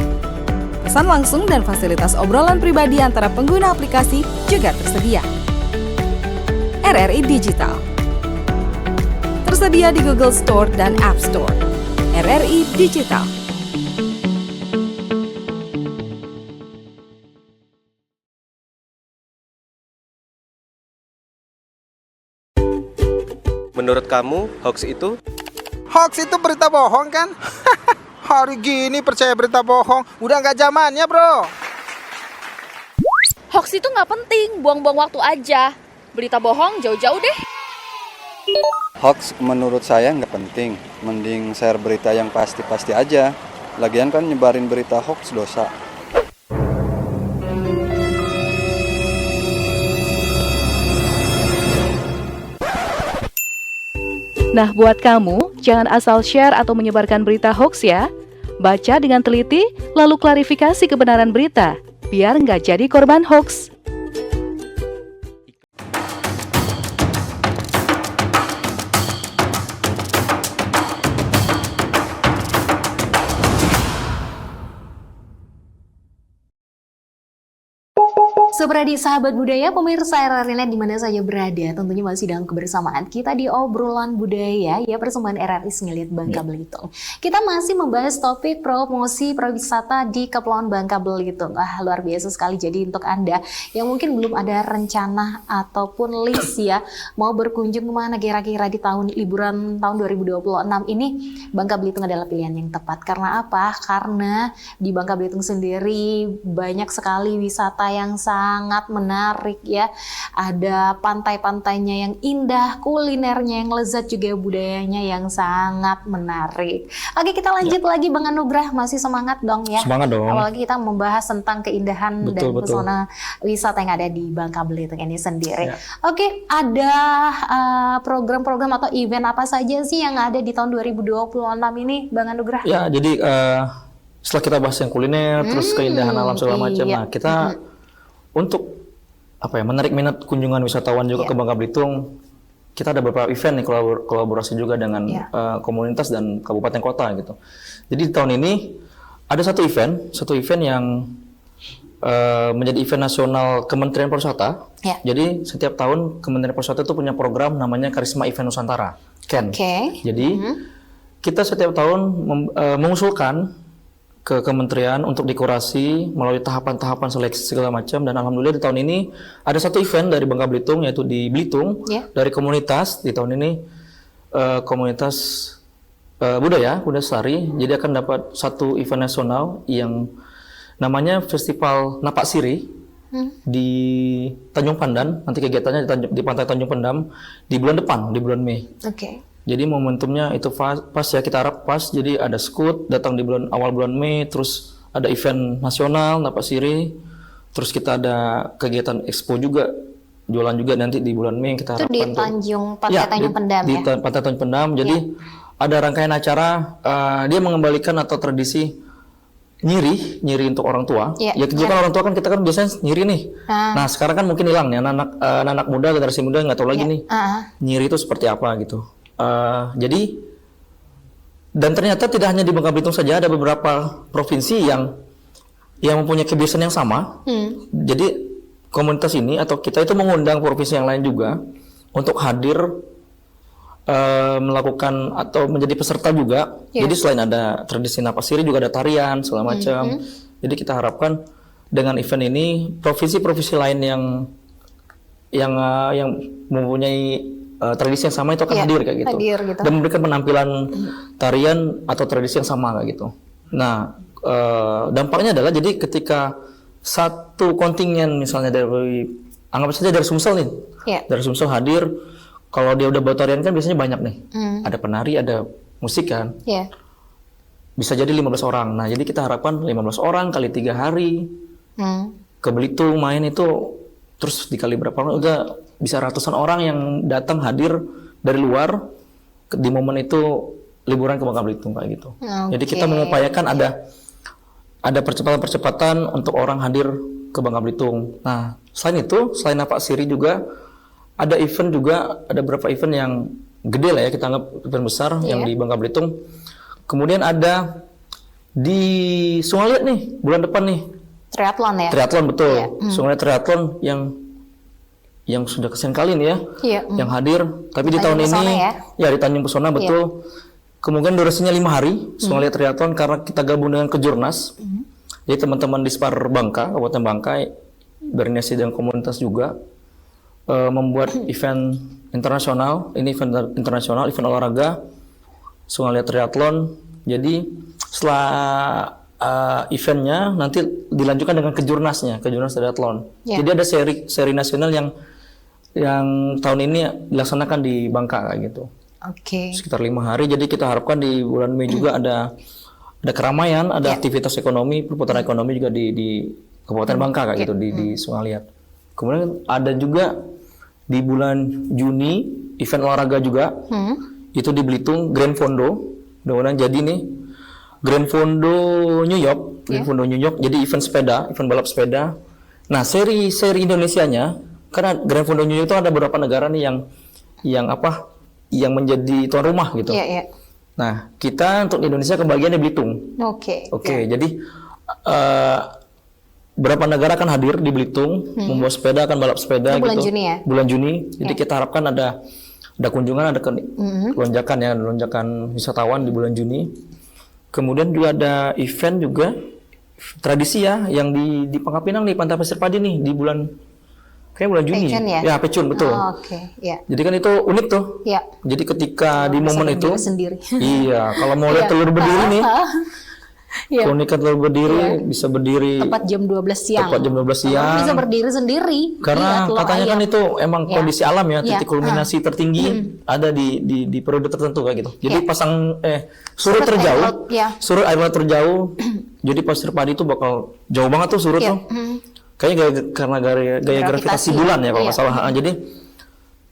Pesan langsung dan fasilitas obrolan pribadi antara pengguna aplikasi juga tersedia. RRI Digital tersedia di Google Store dan App Store. RRI Digital. Menurut kamu, hoax itu? Hoax itu berita bohong kan? Hari gini percaya berita bohong, udah nggak zamannya bro. Hoax itu nggak penting, buang-buang waktu aja. Berita bohong jauh-jauh deh. Hoax menurut saya nggak penting, mending share berita yang pasti-pasti aja. Lagian kan nyebarin berita hoax dosa. Nah, buat kamu, jangan asal share atau menyebarkan berita hoax ya. Baca dengan teliti, lalu klarifikasi kebenaran berita, biar nggak jadi korban hoax. Sapradi Sahabat Budaya, pemirsa RRI di mana saja berada, tentunya masih dalam kebersamaan kita di obrolan budaya ya persembahan RRI Sengeliat Bangka Belitung. Kita masih membahas topik promosi pariwisata di Kepulauan Bangka Belitung. Luar biasa sekali. Jadi untuk Anda yang mungkin belum ada rencana ataupun list ya mau berkunjung kemana kira-kira di liburan tahun 2026 ini, Bangka Belitung adalah pilihan yang tepat. Karena apa? Karena di Bangka Belitung sendiri banyak sekali wisata yang sangat sangat menarik ya. Ada pantai-pantainya yang indah, kulinernya yang lezat, juga budayanya yang sangat menarik. Oke, kita lanjut lagi Bang Anugrah, masih semangat dong ya. Semangat dong. Apalagi kita membahas tentang keindahan dan pesona wisata yang ada di Bangka Belitung ini sendiri. Oke, ada program-program atau event apa saja sih yang ada di tahun 2026 ini Bang Anugrah? Ya, jadi setelah kita bahas yang kuliner, terus keindahan alam segala macam, nah kita untuk menarik minat kunjungan wisatawan juga ke Bangka Belitung, kita ada beberapa event nih, kolaborasi juga dengan komunitas dan kabupaten kota gitu. Jadi di tahun ini ada satu event yang menjadi event nasional Kementerian Pariwisata. Jadi setiap tahun Kementerian Pariwisata itu punya program namanya Karisma Event Nusantara, KEN. Jadi kita setiap tahun mengusulkan ke kementerian untuk dikurasi melalui tahapan-tahapan seleksi segala macam, dan alhamdulillah di tahun ini ada satu event dari Bangka Belitung, yaitu di Belitung, dari komunitas di tahun ini komunitas budaya Sari. Jadi akan dapat satu event nasional yang namanya Festival Napak Siri di Tanjung Pandan. Nanti kegiatannya di Pantai Tanjung Pandan di bulan depan, di bulan Mei. Jadi momentumnya itu pas ya, kita harap pas. Jadi ada Scoot datang di awal bulan Mei, terus ada event nasional Napak Siri, terus kita ada kegiatan expo juga, jualan juga nanti di bulan Mei. Kita harapkan itu di Pantai Tanjung Pendam di Pantai Tanjung Pendam. Jadi ada rangkaian acara, dia mengembalikan atau tradisi nyiri untuk orang tua. Ya kita kan orang tua kan kita kan biasanya nyiri nih. Nah sekarang kan mungkin hilang nih, anak muda, generasi muda nggak tahu lagi nih nyiri itu seperti apa gitu. Jadi dan ternyata tidak hanya di Bangka Belitung saja, ada beberapa provinsi yang mempunyai kebiasaan yang sama. Jadi komunitas ini atau kita itu mengundang provinsi yang lain juga untuk hadir melakukan atau menjadi peserta juga. Jadi selain ada tradisi Napak Siri juga ada tarian segala macam. Jadi kita harapkan dengan event ini provinsi-provinsi lain yang mempunyai tradisi yang sama itu akan hadir kayak gitu. Dan memberikan penampilan tarian atau tradisi yang sama kayak gitu. Nah, dampaknya adalah jadi ketika satu kontingen misalnya anggap saja dari Sumsel nih, dari Sumsel hadir, kalau dia udah bawa tarian kan biasanya banyak nih, ada penari, ada musik kan, bisa jadi 15 orang. Nah, jadi kita harapkan 15 orang kali 3 hari ke Belitung main itu, terus dikali berapa orang udah bisa ratusan orang yang datang hadir dari luar di momen itu liburan ke Bangka Belitung kayak gitu. Jadi kita mengupayakan ada percepatan untuk orang hadir ke Bangka Belitung. Nah, selain itu, selain Napak Siri juga ada event juga, ada beberapa event yang gede lah ya, kita anggap event besar yang di Bangka Belitung. Kemudian ada di Sungai Liat nih bulan depan nih. Triathlon ya? Triathlon betul. Sungai Liat Triathlon yang sudah kesekian kali nih ya, yang hadir. Tapi di tahun ini di Tanjung Pesona betul. Kemudian durasinya 5 hari Sungai Liat Triathlon karena kita gabung dengan Kejurnas. Jadi teman-teman di Spar Bangka, Kabupaten Bangka, berinisiasi dengan komunitas juga membuat event internasional. Ini event internasional, event olahraga Sungai Liat Triathlon. Jadi setelah eventnya nanti dilanjutkan dengan Kejurnasnya, Kejurnas Triathlon. Jadi ada seri nasional yang tahun ini dilaksanakan di Bangka kayak gitu. Sekitar 5 hari. Jadi kita harapkan di bulan Mei juga ada keramaian, ada aktivitas ekonomi, perputaran ekonomi juga di Kabupaten Bangka kayak gitu di Sungai Liat. Kemudian ada juga di bulan Juni event olahraga juga. Itu di Belitung, Grand Fondo. Mudah-mudahan jadi nih Grand Fondo New York, jadi event sepeda, event balap sepeda. Nah, seri Indonesianya, karena Grand Fondo New York itu ada beberapa negara nih yang menjadi tuan rumah gitu. Nah, kita untuk Indonesia kebagian di Belitung. Jadi berapa negara akan hadir di Belitung, membawa sepeda, akan balap sepeda bulan gitu. Juni ya? Bulan Juni. Jadi kita harapkan ada kunjungan, ada lonjakan wisatawan di bulan Juni. Kemudian juga ada event juga tradisi ya yang di Pangkal Pinang nih, Pantai Pasir Padi nih di bulan Juni. Pecun ya? Ya, Pecun betul. Jadi kan itu unik tuh. Jadi ketika di momen itu sendiri. iya, kalau mau lihat telur berdiri nih. Iya. Keunikan telur berdiri bisa berdiri tepat jam 12 siang. Tepat jam 12 siang. Bisa berdiri sendiri. Karena telur katanya kan ayam. itu emang Iya. kondisi alam ya, Iya. titik kulminasi tertinggi ada di periode tertentu kayak gitu. Jadi pasang surut terjauh, Iya. surut air laut terjauh. Jadi pasir padi itu bakal jauh banget tuh surut Iya. tuh. Kayaknya karena gaya gravitasi bulan ya kalau nggak salah. Jadi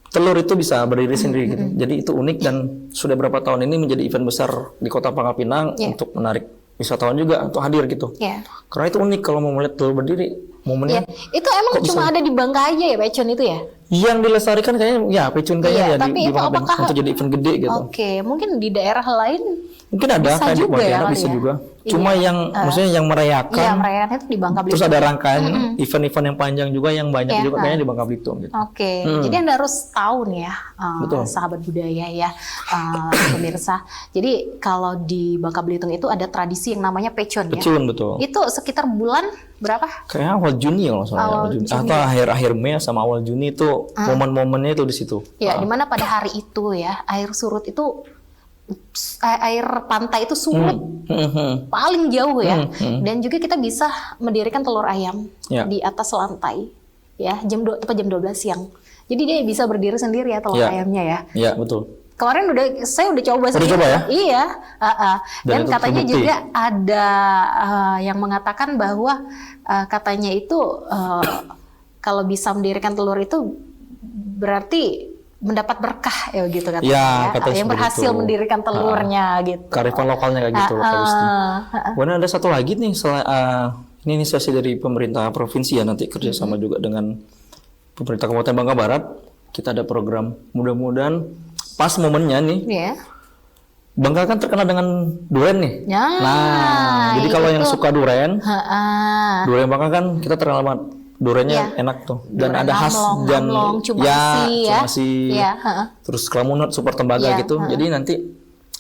telur itu bisa berdiri sendiri gitu. Jadi itu unik dan sudah berapa tahun ini menjadi event besar di Kota Pangkal Pinang untuk menarik wisatawan juga untuk hadir gitu. Iya. Karena itu unik kalau mau melihat telur berdiri momennya. Itu emang Kok cuma bisa? ada di Bangka aja ya Pecun itu ya? Yang dilestarikan kayaknya ya Pecun kayaknya ya tapi di itu Bangka apakah untuk jadi event gede gitu. Oke, mungkin di daerah lain Mungkin ada bisa kayak di juga Pontianak kali bisa ya? juga. Cuma Iya. yang maksudnya yang merayakan. Iya, merayakan itu di Bangka Belitung. Terus ada rangkaian event-event yang panjang juga yang banyak Iya, juga kayaknya di Bangka Belitung gitu. Oke, jadi Anda harus tahu nih ya, Betul. sahabat budaya ya, pemirsa. Jadi kalau di Bangka Belitung itu ada tradisi yang namanya Pecun ya. Pecun betul. Itu sekitar bulan berapa? Kayaknya awal Juni kalau nggak salah. Awal Awal Juni. Juni. Atau akhir-akhir Mei sama awal Juni itu momen-momennya itu di situ. Ya, dimana pada hari itu ya air surut itu air pantai itu surut paling jauh ya, dan juga kita bisa mendirikan telur ayam Ya. di atas lantai ya tepat jam 12 siang. Jadi dia bisa berdiri sendiri ya telur Ya. ayamnya ya. Ya betul. Kemarin saya udah coba sendiri. coba ya? Iya. Dan itu katanya terbukti. juga ada yang mengatakan bahwa katanya itu kalau bisa mendirikan telur itu berarti mendapat berkah ya gitu katanya. Ya, katanya yang seperti berhasil itu. mendirikan telurnya gitu. Kearifan lokalnya kayak gitu loh, Pak Gusti. Kemudian ada satu lagi nih, ini inisiasi dari pemerintah provinsi ya, nanti kerjasama juga dengan pemerintah Kabupaten Bangka Barat. Kita ada program, mudah-mudahan pas momennya nih. Iya. Bangka kan terkenal dengan durian nih. Ya, Nah, jadi kalau yang itu. suka durian, Ha-ha. durian Bangka kan kita terkenal banget. Duriannya enak tuh. Dan Durian ada khas Hamlong, dan Hamlong, Cumasi ya. Cumasi. Iya, ha-ha. Terus Kelamunut, Super Tembaga Iya, gitu. Jadi nanti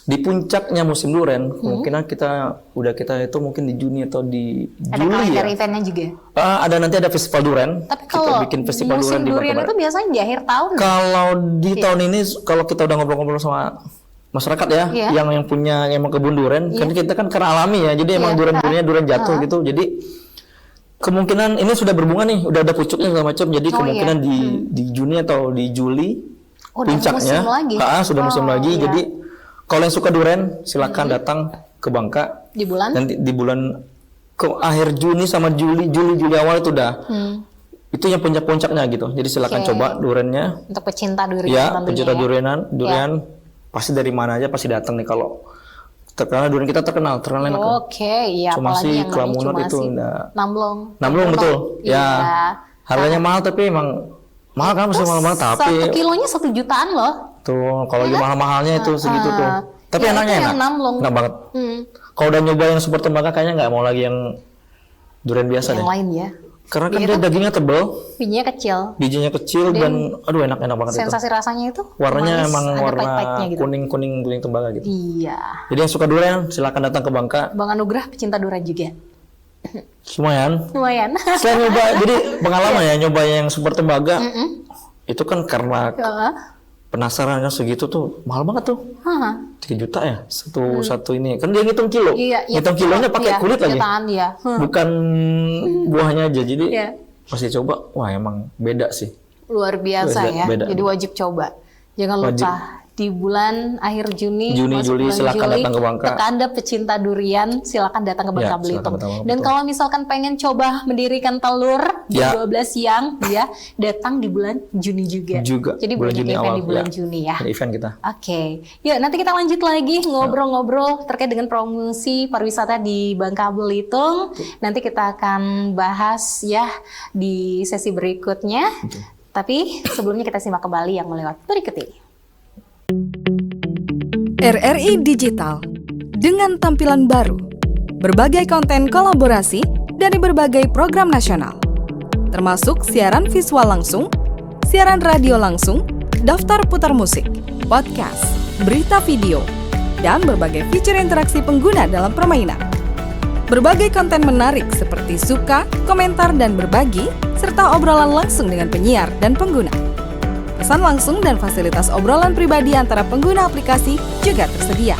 di puncaknya musim durian, kemungkinan kita itu mungkin di Juni atau di Ada Juli kalender ya. eventnya juga. Ada nanti ada festival durian. Tapi Kita kalau bikin festival musim durian di Bangka durian Barat. itu biasanya di akhir tahun. Kalau di tahun ini kalau kita udah ngobrol-ngobrol sama masyarakat ya, Iya. yang punya emang kebun durian, kan kita kan karena alami ya, jadi emang durian-duriannya durian jatuh gitu, jadi kemungkinan ini sudah berbunga nih, udah ada pucuknya segala macam, jadi kemungkinan di Juni atau di Juli Udah puncaknya, musim lagi. sudah musim lagi, iya. jadi kalau yang suka durian silakan datang ke Bangka, Di bulan? nanti di bulan ke akhir Juni sama Juli awal itu udah. Itu yang puncak-puncaknya gitu. Jadi silakan coba duriannya. Untuk pecinta durian Ya, tentunya pecinta ya. durian pasti dari mana aja pasti datang nih kalau terkenal durian kita terkenal enak. Oke, iya, Cumasi, apalagi yang namanya Kelamunut Cumasi. itu udah. Namblong betul. Iya. Ya. Harganya mahal tapi emang mahal kan masih mahal tapi 1 kilonya 1 jutaan loh. tuh kalau lagi mahal-mahalnya itu segitu tuh. Tapi Ya, enaknya itu enak. yang Namblong. Enak banget. Kalau udah nyoba yang Super Tembaga kayaknya nggak mau lagi yang durian biasa Yang deh. lain ya. Karena kan dia dagingnya tebal, Bijinya kecil. bijinya kecil dan aduh enak banget itu. Sensasi rasanya itu Warnanya manis, emang ada warna pahit-pahitnya gitu. kuning tembaga gitu. Iya. Jadi yang suka durian silakan datang ke Bangka. Bang Anugrah pecinta durian juga. Lumayan. Lumayan. Selain nyoba, jadi pengalaman ya nyoba yang Super Tembaga. Itu kan karena penasaran kan segitu tuh mahal banget tuh. 3 juta ya satu ini. Kan dia ngitung kilo. Iya, ngitung kilonya pakai kulit lagi. Jutaan, iya. Bukan buahnya aja. Jadi Iya. pasti coba. Wah emang beda sih. Luar biasa ya. Beda. Jadi wajib coba. Jangan lupa di bulan akhir Juni, Juli masuk bulan silakan Juli, datang ke Bangka. ketika Anda pecinta durian, silakan datang ke Bangka Ya, silakan Belitung. datang ke Bangka Dan Belitung. kalau misalkan pengen coba mendirikan telur jam 12 siang, ya datang di bulan Juni juga. Jadi bulan banyak Juni event awal di bulan ya. Juni ya. Ada event kita. Oke, yuk nanti kita lanjut lagi ngobrol-ngobrol terkait dengan promosi pariwisata di Bangka Belitung. Nanti kita akan bahas ya di sesi berikutnya. Tapi sebelumnya kita simak kembali yang melewat berikut ini. RRI Digital dengan tampilan baru, berbagai konten kolaborasi dari berbagai program nasional, termasuk siaran visual langsung, siaran radio langsung, daftar putar musik, podcast, berita video, dan berbagai fitur interaksi pengguna dalam permainan. Berbagai konten menarik seperti suka, komentar, dan berbagi, serta obrolan langsung dengan penyiar dan pengguna. Pesan langsung dan fasilitas obrolan pribadi antara pengguna aplikasi juga tersedia.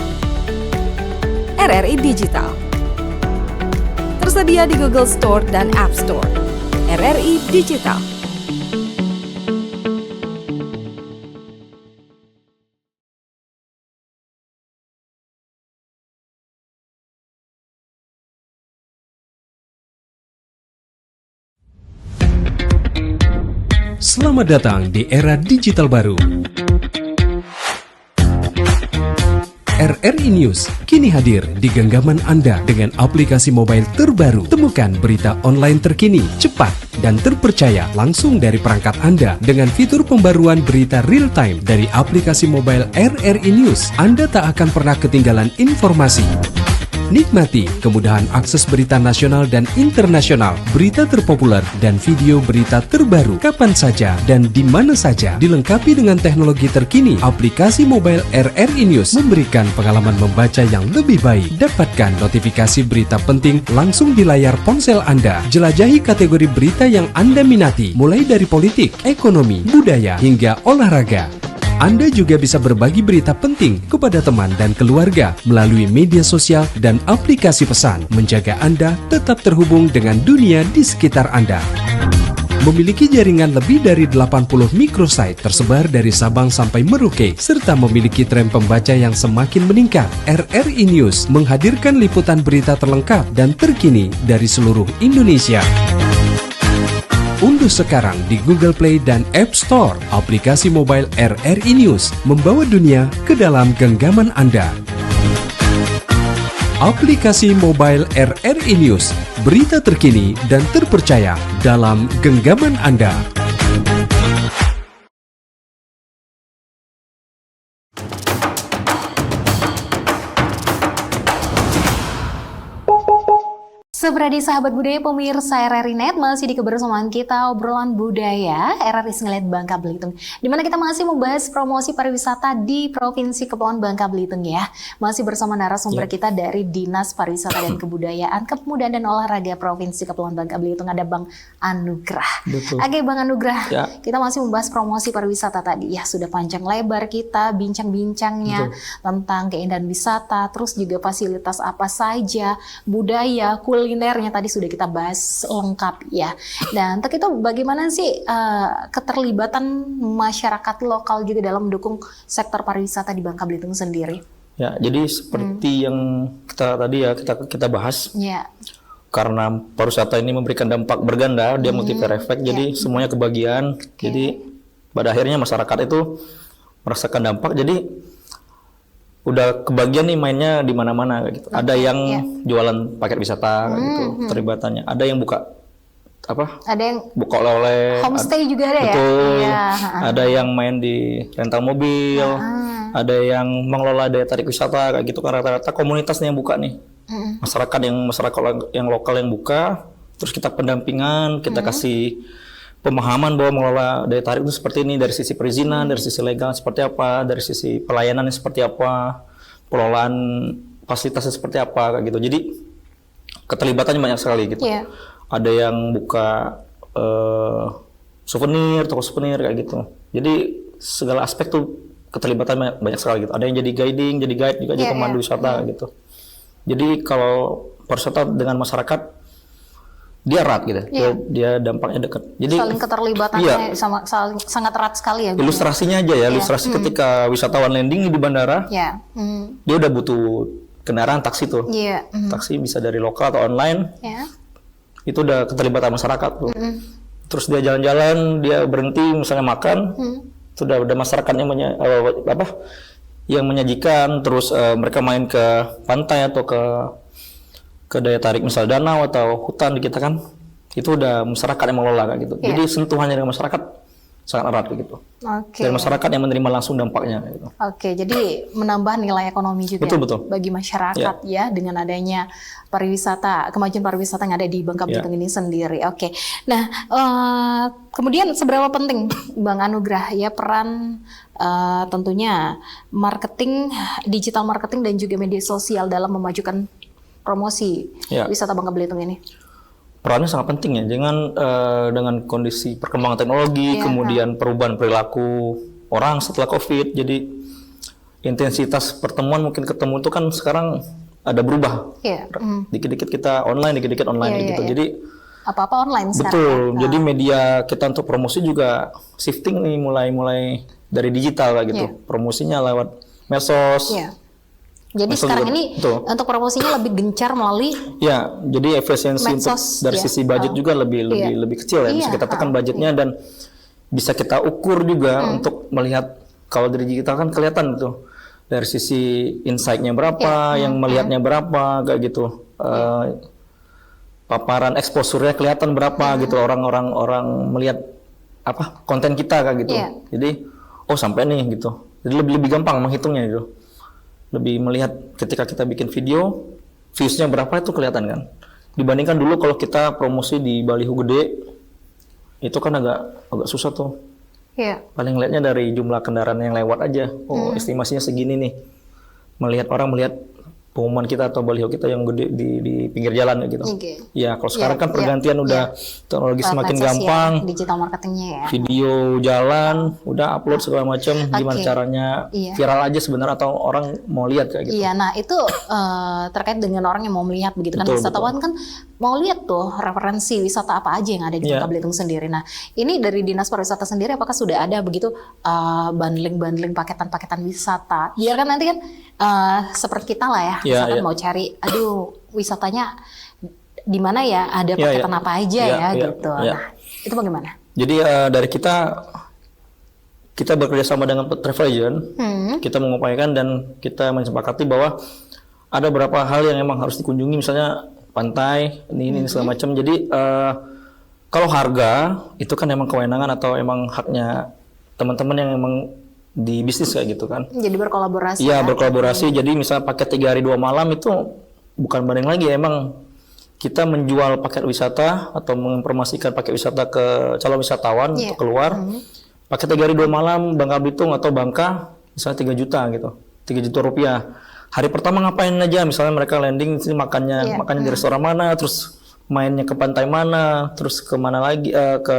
RRI Digital, Tersedia di Google Store dan App Store. RRI Digital. Selamat datang di era digital baru. RRI News kini hadir di genggaman Anda dengan aplikasi mobile terbaru. Temukan berita online terkini, cepat, dan terpercaya langsung dari perangkat Anda dengan fitur pembaruan berita real time dari aplikasi mobile RRI News. Anda tak akan pernah ketinggalan informasi. Nikmati kemudahan akses berita nasional dan internasional, berita terpopuler, dan video berita terbaru kapan saja dan di mana saja. Dilengkapi dengan teknologi terkini, aplikasi mobile RRI News memberikan pengalaman membaca yang lebih baik. Dapatkan notifikasi berita penting langsung di layar ponsel Anda. Jelajahi kategori berita yang Anda minati, mulai dari politik, ekonomi, budaya, hingga olahraga. Anda juga bisa berbagi berita penting kepada teman dan keluarga melalui media sosial dan aplikasi pesan, menjaga Anda tetap terhubung dengan dunia di sekitar Anda. Memiliki jaringan lebih dari 80 microsite tersebar dari Sabang sampai Merauke, serta memiliki tren pembaca yang semakin meningkat. RRI News menghadirkan liputan berita terlengkap dan terkini dari seluruh Indonesia. Unduh sekarang di Google Play dan App Store aplikasi mobile RRI News, membawa dunia ke dalam genggaman Anda. Aplikasi mobile RRI News, berita terkini dan terpercaya dalam genggaman Anda. Seberadi sahabat budaya pemirsa RRI Net, masih di kebersamaan kita obrolan budaya RRI Ngeliat Bangka Belitung, di mana kita masih membahas promosi pariwisata di Provinsi Kepulauan Bangka Belitung ya. Masih bersama narasumber kita dari Dinas Pariwisata dan Kebudayaan, Kepemudaan dan Olahraga Provinsi Kepulauan Bangka Belitung, ada Bang Anugrah. Betul. Oke Bang Anugrah, Ya. kita masih membahas promosi pariwisata tadi ya, sudah panjang lebar kita bincang-bincangnya tentang keindahan wisata, terus juga fasilitas apa saja, budaya, kulinernya tadi sudah kita bahas lengkap ya. Dan untuk itu bagaimana sih keterlibatan masyarakat lokal juga dalam mendukung sektor pariwisata di Bangka Belitung sendiri? Ya, jadi seperti yang kita tadi ya kita bahas. Ya. Karena pariwisata ini memberikan dampak berganda, dia multiplier effect, jadi semuanya kebagian. Jadi pada akhirnya masyarakat itu merasakan dampak. Jadi udah kebagian nih mainnya di mana-mana gitu. Ada yang jualan paket wisata gitu, terlibatannya. Ada yang buka apa? Ada yang buka oleh-oleh. Homestay juga ada betul. Ya. Ada yang main di rental mobil. Ada yang mengelola daya tarik wisata kayak gitu. Kan rata-rata komunitasnya yang buka nih. Masyarakat yang lokal yang buka. Terus kita pendampingan, kita kasih pemahaman bahwa mengelola daya tarik itu seperti ini, dari sisi perizinan, dari sisi legal seperti apa, dari sisi pelayanannya seperti apa, pengelolaan fasilitasnya seperti apa kayak gitu. Jadi keterlibatannya banyak sekali gitu. Ada yang buka souvenir, toko souvenir kayak gitu. Jadi segala aspek tuh keterlibatan banyak sekali gitu. Ada yang jadi guide juga jadi pemandu wisata kayak gitu. Jadi kalau pariwisata dengan masyarakat dia erat gitu, dia dampaknya dekat. Jadi saling keterlibatannya sangat erat sekali ya. Ilustrasinya aja ya, ilustrasi ketika wisatawan landing di bandara, dia udah butuh kendaraan taksi tuh. Taksi bisa dari lokal atau online. Itu udah keterlibatan masyarakat tuh. Terus dia jalan-jalan, dia berhenti misalnya makan, itu udah masyarakat yang menyajikan. Terus mereka main ke pantai atau ke daya tarik misal danau atau hutan di kita kan, itu udah masyarakat yang mengelola kayak gitu. Jadi sentuhannya dengan masyarakat sangat erat gitu. Dan masyarakat yang menerima langsung dampaknya gitu. Jadi menambah nilai ekonomi juga betul. bagi masyarakat ya dengan adanya pariwisata, kemajuan pariwisata yang ada di Bangka Belitung ini sendiri. Nah, kemudian seberapa penting Bang Anugrah ya peran tentunya marketing, digital marketing dan juga media sosial dalam memajukan promosi wisata Bangka Belitung ini? Perannya sangat penting ya, dengan kondisi perkembangan teknologi, kemudian perubahan perilaku orang setelah COVID. Jadi intensitas pertemuan mungkin ketemu itu kan sekarang ada berubah. Iya. Dikit-dikit kita online, dikit-dikit online Iya, gitu. iya. Jadi Apa-apa online sekarang. betul. ya? Jadi media kita untuk promosi juga shifting nih mulai dari digital kayak gitu. Iya. Promosinya lewat medsos. Iya. Jadi Medsos sekarang juga, ini betul. untuk promosinya lebih gencar melalui Ya, jadi efisiensi untuk medsos, dari ya. sisi budget juga lebih kecil ya. Bisa Iya, kita tekan budgetnya dan bisa kita ukur juga untuk melihat kalau dari digital kan kelihatan tuh dari sisi insight-nya berapa, yang melihatnya berapa kayak gitu. Paparan exposure-nya kelihatan berapa gitu, orang melihat apa konten kita kayak gitu. Iya. Jadi oh sampai nih gitu. Jadi lebih gampang menghitungnya gitu. Lebih melihat ketika kita bikin video views-nya berapa itu kelihatan kan. Dibandingkan dulu kalau kita promosi di baliho gede itu kan agak susah tuh. Iya. Paling lihatnya dari jumlah kendaraan yang lewat aja. Oh, estimasinya segini nih. Orang melihat pengumuman kita atau baliho kita yang gede di pinggir jalan gitu. Oke. Ya, kalau sekarang kan Iya, pergantian udah teknologi Lewat semakin medsos ya, gampang. digital marketingnya ya. Video jalan, udah upload segala macam. Gimana Oke. caranya Iya. viral aja sebenarnya atau orang mau lihat kayak gitu. Iya, nah itu terkait dengan orang yang mau melihat begitu kan. Betul, Wisatawan kan mau lihat tuh referensi wisata apa aja yang ada di Iya. Bangka Belitung sendiri. Nah, ini dari Dinas Pariwisata sendiri apakah sudah ada begitu bundling paketan-paketan wisata? Biar kan nanti kan seperti kita lah ya, Iya, misalkan iya. mau cari, aduh wisatanya di mana ya, ada Iya, paketan iya. apa aja Iya, ya iya, gitu. iya. Nah, itu bagaimana? Jadi dari kita bekerja sama dengan travel agent, kita mengupayakan dan kita menyepakati bahwa ada beberapa hal yang emang harus dikunjungi, misalnya pantai, ini segala macam. Jadi kalau harga itu kan emang kewenangan atau emang haknya teman-teman yang emang di bisnis kayak gitu kan. Jadi berkolaborasi. Iya, ya? berkolaborasi. Jadi misalnya paket 3 hari 2 malam itu bukan banding lagi, emang kita menjual paket wisata atau menginformasikan paket wisata ke calon wisatawan untuk keluar. Paket 3 hari 2 malam Bangka Belitung atau Bangka misalnya 3 juta gitu. 3 juta rupiah. Hari pertama ngapain aja? Misalnya mereka landing sini makannya di restoran mana, terus mainnya ke pantai mana, terus ke mana lagi ke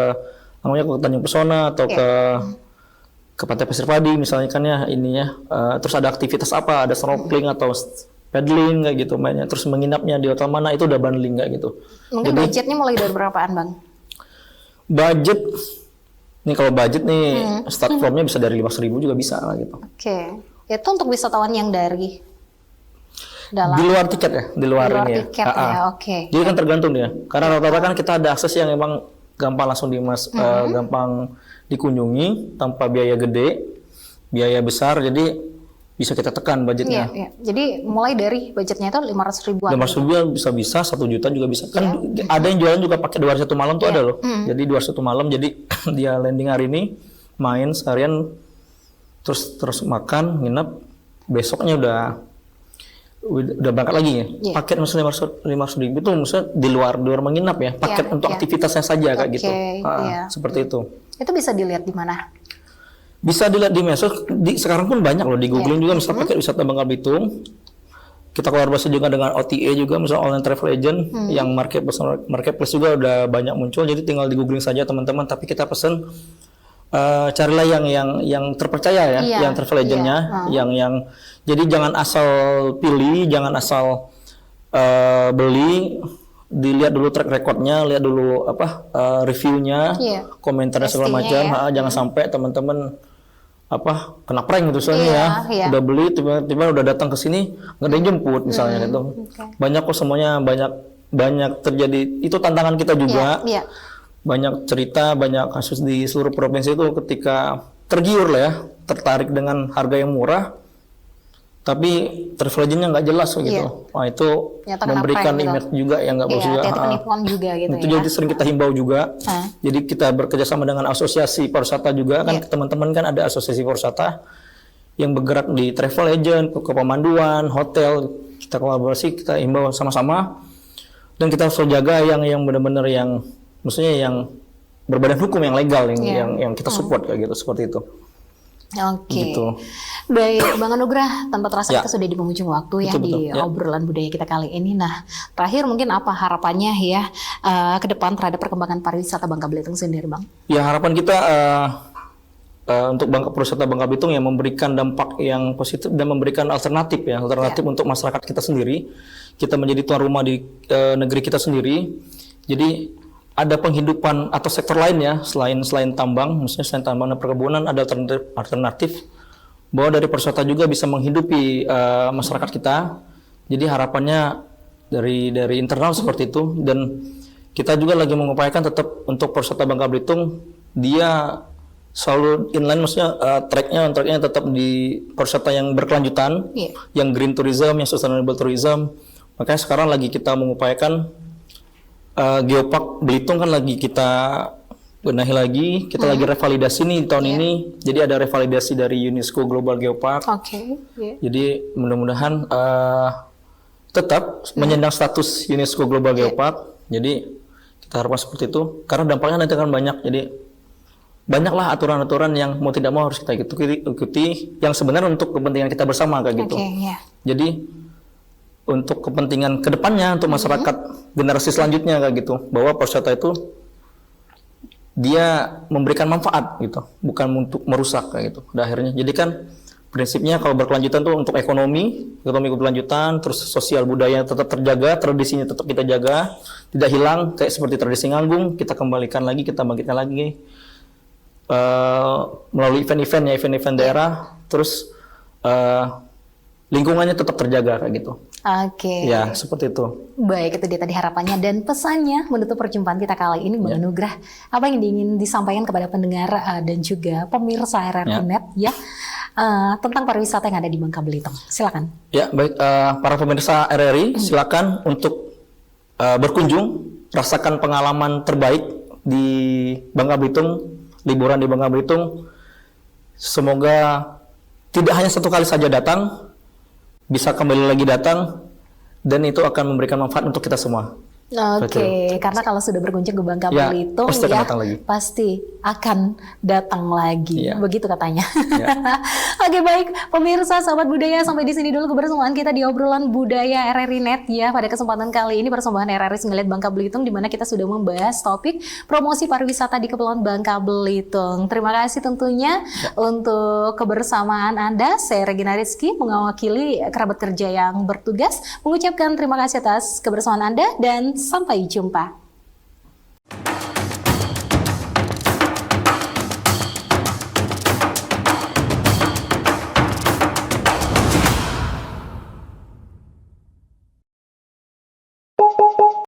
namanya ke Tanjung Pesona atau ke Pantai Pasir Padi misalnya kan ya ininya. Terus ada aktivitas apa? Ada snorkeling atau paddling kayak gitu mainnya. Terus menginapnya di hotel mana itu udah bundling kayak gitu. Mungkin Jadi, budgetnya mulai dari berapaan, Bang? budget nih kalau budget nih start from-nya bisa dari 5.000 juga bisa lah gitu. Oke. Itu untuk wisatawan yang dari dalam Di luar tiket ya, di luar ini ya. tiket ya, oke. Jadi kan tergantung dia. Karena rata-rata kan kita ada akses yang emang gampang langsung gampang dikunjungi tanpa biaya gede, biaya besar. Jadi bisa kita tekan budgetnya. Iya. Jadi mulai dari budgetnya itu 500 ribuan. 500 ribu bisa, 1 juta juga bisa. Kan ada yang jualan juga pakai 2 hari 1 malam tuh ada loh. Jadi 2 hari 1 malam, jadi dia landing hari ini, main seharian, terus makan, nginep, besoknya udah berangkat lagi ya. Paket misalnya 500 ribu itu maksudnya di luar menginap ya. Paket untuk aktivitasnya saja kayak gitu. Seperti itu. Itu bisa dilihat di mana? Bisa dilihat di medsos. Sekarang pun banyak loh di googling juga misalnya paket wisata Bangka Belitung. Kita kolaborasi juga dengan OTA juga, misalnya online travel agent yang marketplace juga udah banyak muncul. Jadi tinggal di googling saja teman-teman. Tapi kita pesen carilah yang terpercaya ya, yang travel agentnya, yang jadi jangan asal pilih, jangan asal beli, dilihat dulu track recordnya, lihat dulu reviewnya, komentarnya segala macam. Jangan sampai teman-teman kena prank gitu soalnya udah beli tiba-tiba udah datang ke sini nggak ada yang jemput misalnya gitu. Banyak kok semuanya banyak terjadi, itu tantangan kita juga. Banyak cerita, banyak kasus di seluruh provinsi itu ketika tergiur lah ya, tertarik dengan harga yang murah, tapi travel agentnya nggak jelas gitu. Wah itu memberikan image juga yang nggak bagus juga. Itu penipuan juga gitu itu jadi sering kita himbau juga. Jadi kita bekerja sama dengan asosiasi pariwisata juga kan, teman-teman kan ada asosiasi pariwisata yang bergerak di travel agent, ke pemanduan, hotel. Kita kolaborasi, kita himbau sama-sama, dan kita harus jaga yang benar-benar yang maksudnya yang berbadan hukum, yang legal, yang kita support kayak gitu, seperti itu. Oke. Gitu. Baik, Bang Anugrah, tanpa terasa kita sudah di penghujung waktu Betul, di obrolan budaya kita kali ini. Nah, terakhir mungkin apa harapannya ya ke depan terhadap perkembangan pariwisata Bangka Belitung sendiri, Bang? Ya harapan kita untuk pariwisata Bangka Belitung yang memberikan dampak yang positif dan memberikan alternatif untuk masyarakat kita sendiri. Kita menjadi tuan rumah di negeri kita sendiri. Jadi ada penghidupan atau sektor lainnya selain tambang, maksudnya selain tambang dan perkebunan ada alternatif bahwa dari pariwisata juga bisa menghidupi masyarakat kita. Jadi harapannya dari internal seperti itu, dan kita juga lagi mengupayakan tetap untuk pariwisata Bangka Belitung dia selalu inline, maksudnya tracknya tetap di pariwisata yang berkelanjutan, yang green tourism, yang sustainable tourism. Makanya sekarang lagi kita mengupayakan Geopark Belitung kan lagi kita benahi lagi, kita lagi revalidasi nih tahun ini. Jadi ada revalidasi dari UNESCO Global Geopark. Jadi mudah-mudahan tetap menyandang status UNESCO Global Geopark. Jadi kita harapkan seperti itu, karena dampaknya nanti akan banyak. Jadi banyaklah aturan-aturan yang mau tidak mau harus kita ikuti, yang sebenarnya untuk kepentingan kita bersama kayak gitu. Jadi untuk kepentingan kedepannya, untuk masyarakat generasi selanjutnya kayak gitu, bahwa pariwisata itu dia memberikan manfaat gitu, bukan untuk merusak kayak gitu. Pada akhirnya, jadi kan prinsipnya kalau berkelanjutan tuh untuk ekonomi berkelanjutan, terus sosial budaya tetap terjaga, tradisinya tetap kita jaga, tidak hilang, kayak seperti tradisi nganggung kita kembalikan lagi, kita bangkitkan lagi. Melalui event-event daerah, terus lingkungannya tetap terjaga kayak gitu. Ya, seperti itu. Baik, itu dia tadi harapannya dan pesannya menutup perjumpaan kita kali ini, Bang Nugrah. Apa yang ingin disampaikan kepada pendengar dan juga pemirsa RRI.net tentang pariwisata yang ada di Bangka Belitung? Silakan. Ya, baik, para pemirsa RRI, silakan untuk berkunjung, rasakan pengalaman terbaik di Bangka Belitung. Liburan di Bangka Belitung, semoga tidak hanya satu kali saja datang, bisa kembali lagi datang, dan itu akan memberikan manfaat untuk kita semua. Karena kalau sudah berkunjung ke Bangka Belitung, pasti akan datang lagi. Begitu katanya. Baik, pemirsa, sahabat budaya, sampai di sini dulu kebersamaan kita di obrolan budaya RRI.net ya. Pada kesempatan kali ini persembahan RRI Ngeliat Bangka Belitung, di mana kita sudah membahas topik promosi pariwisata di Kepulauan Bangka Belitung. Terima kasih tentunya untuk kebersamaan Anda. Saya Regina Rizky, mewakili kerabat kerja yang bertugas, mengucapkan terima kasih atas kebersamaan Anda dan sampai jumpa.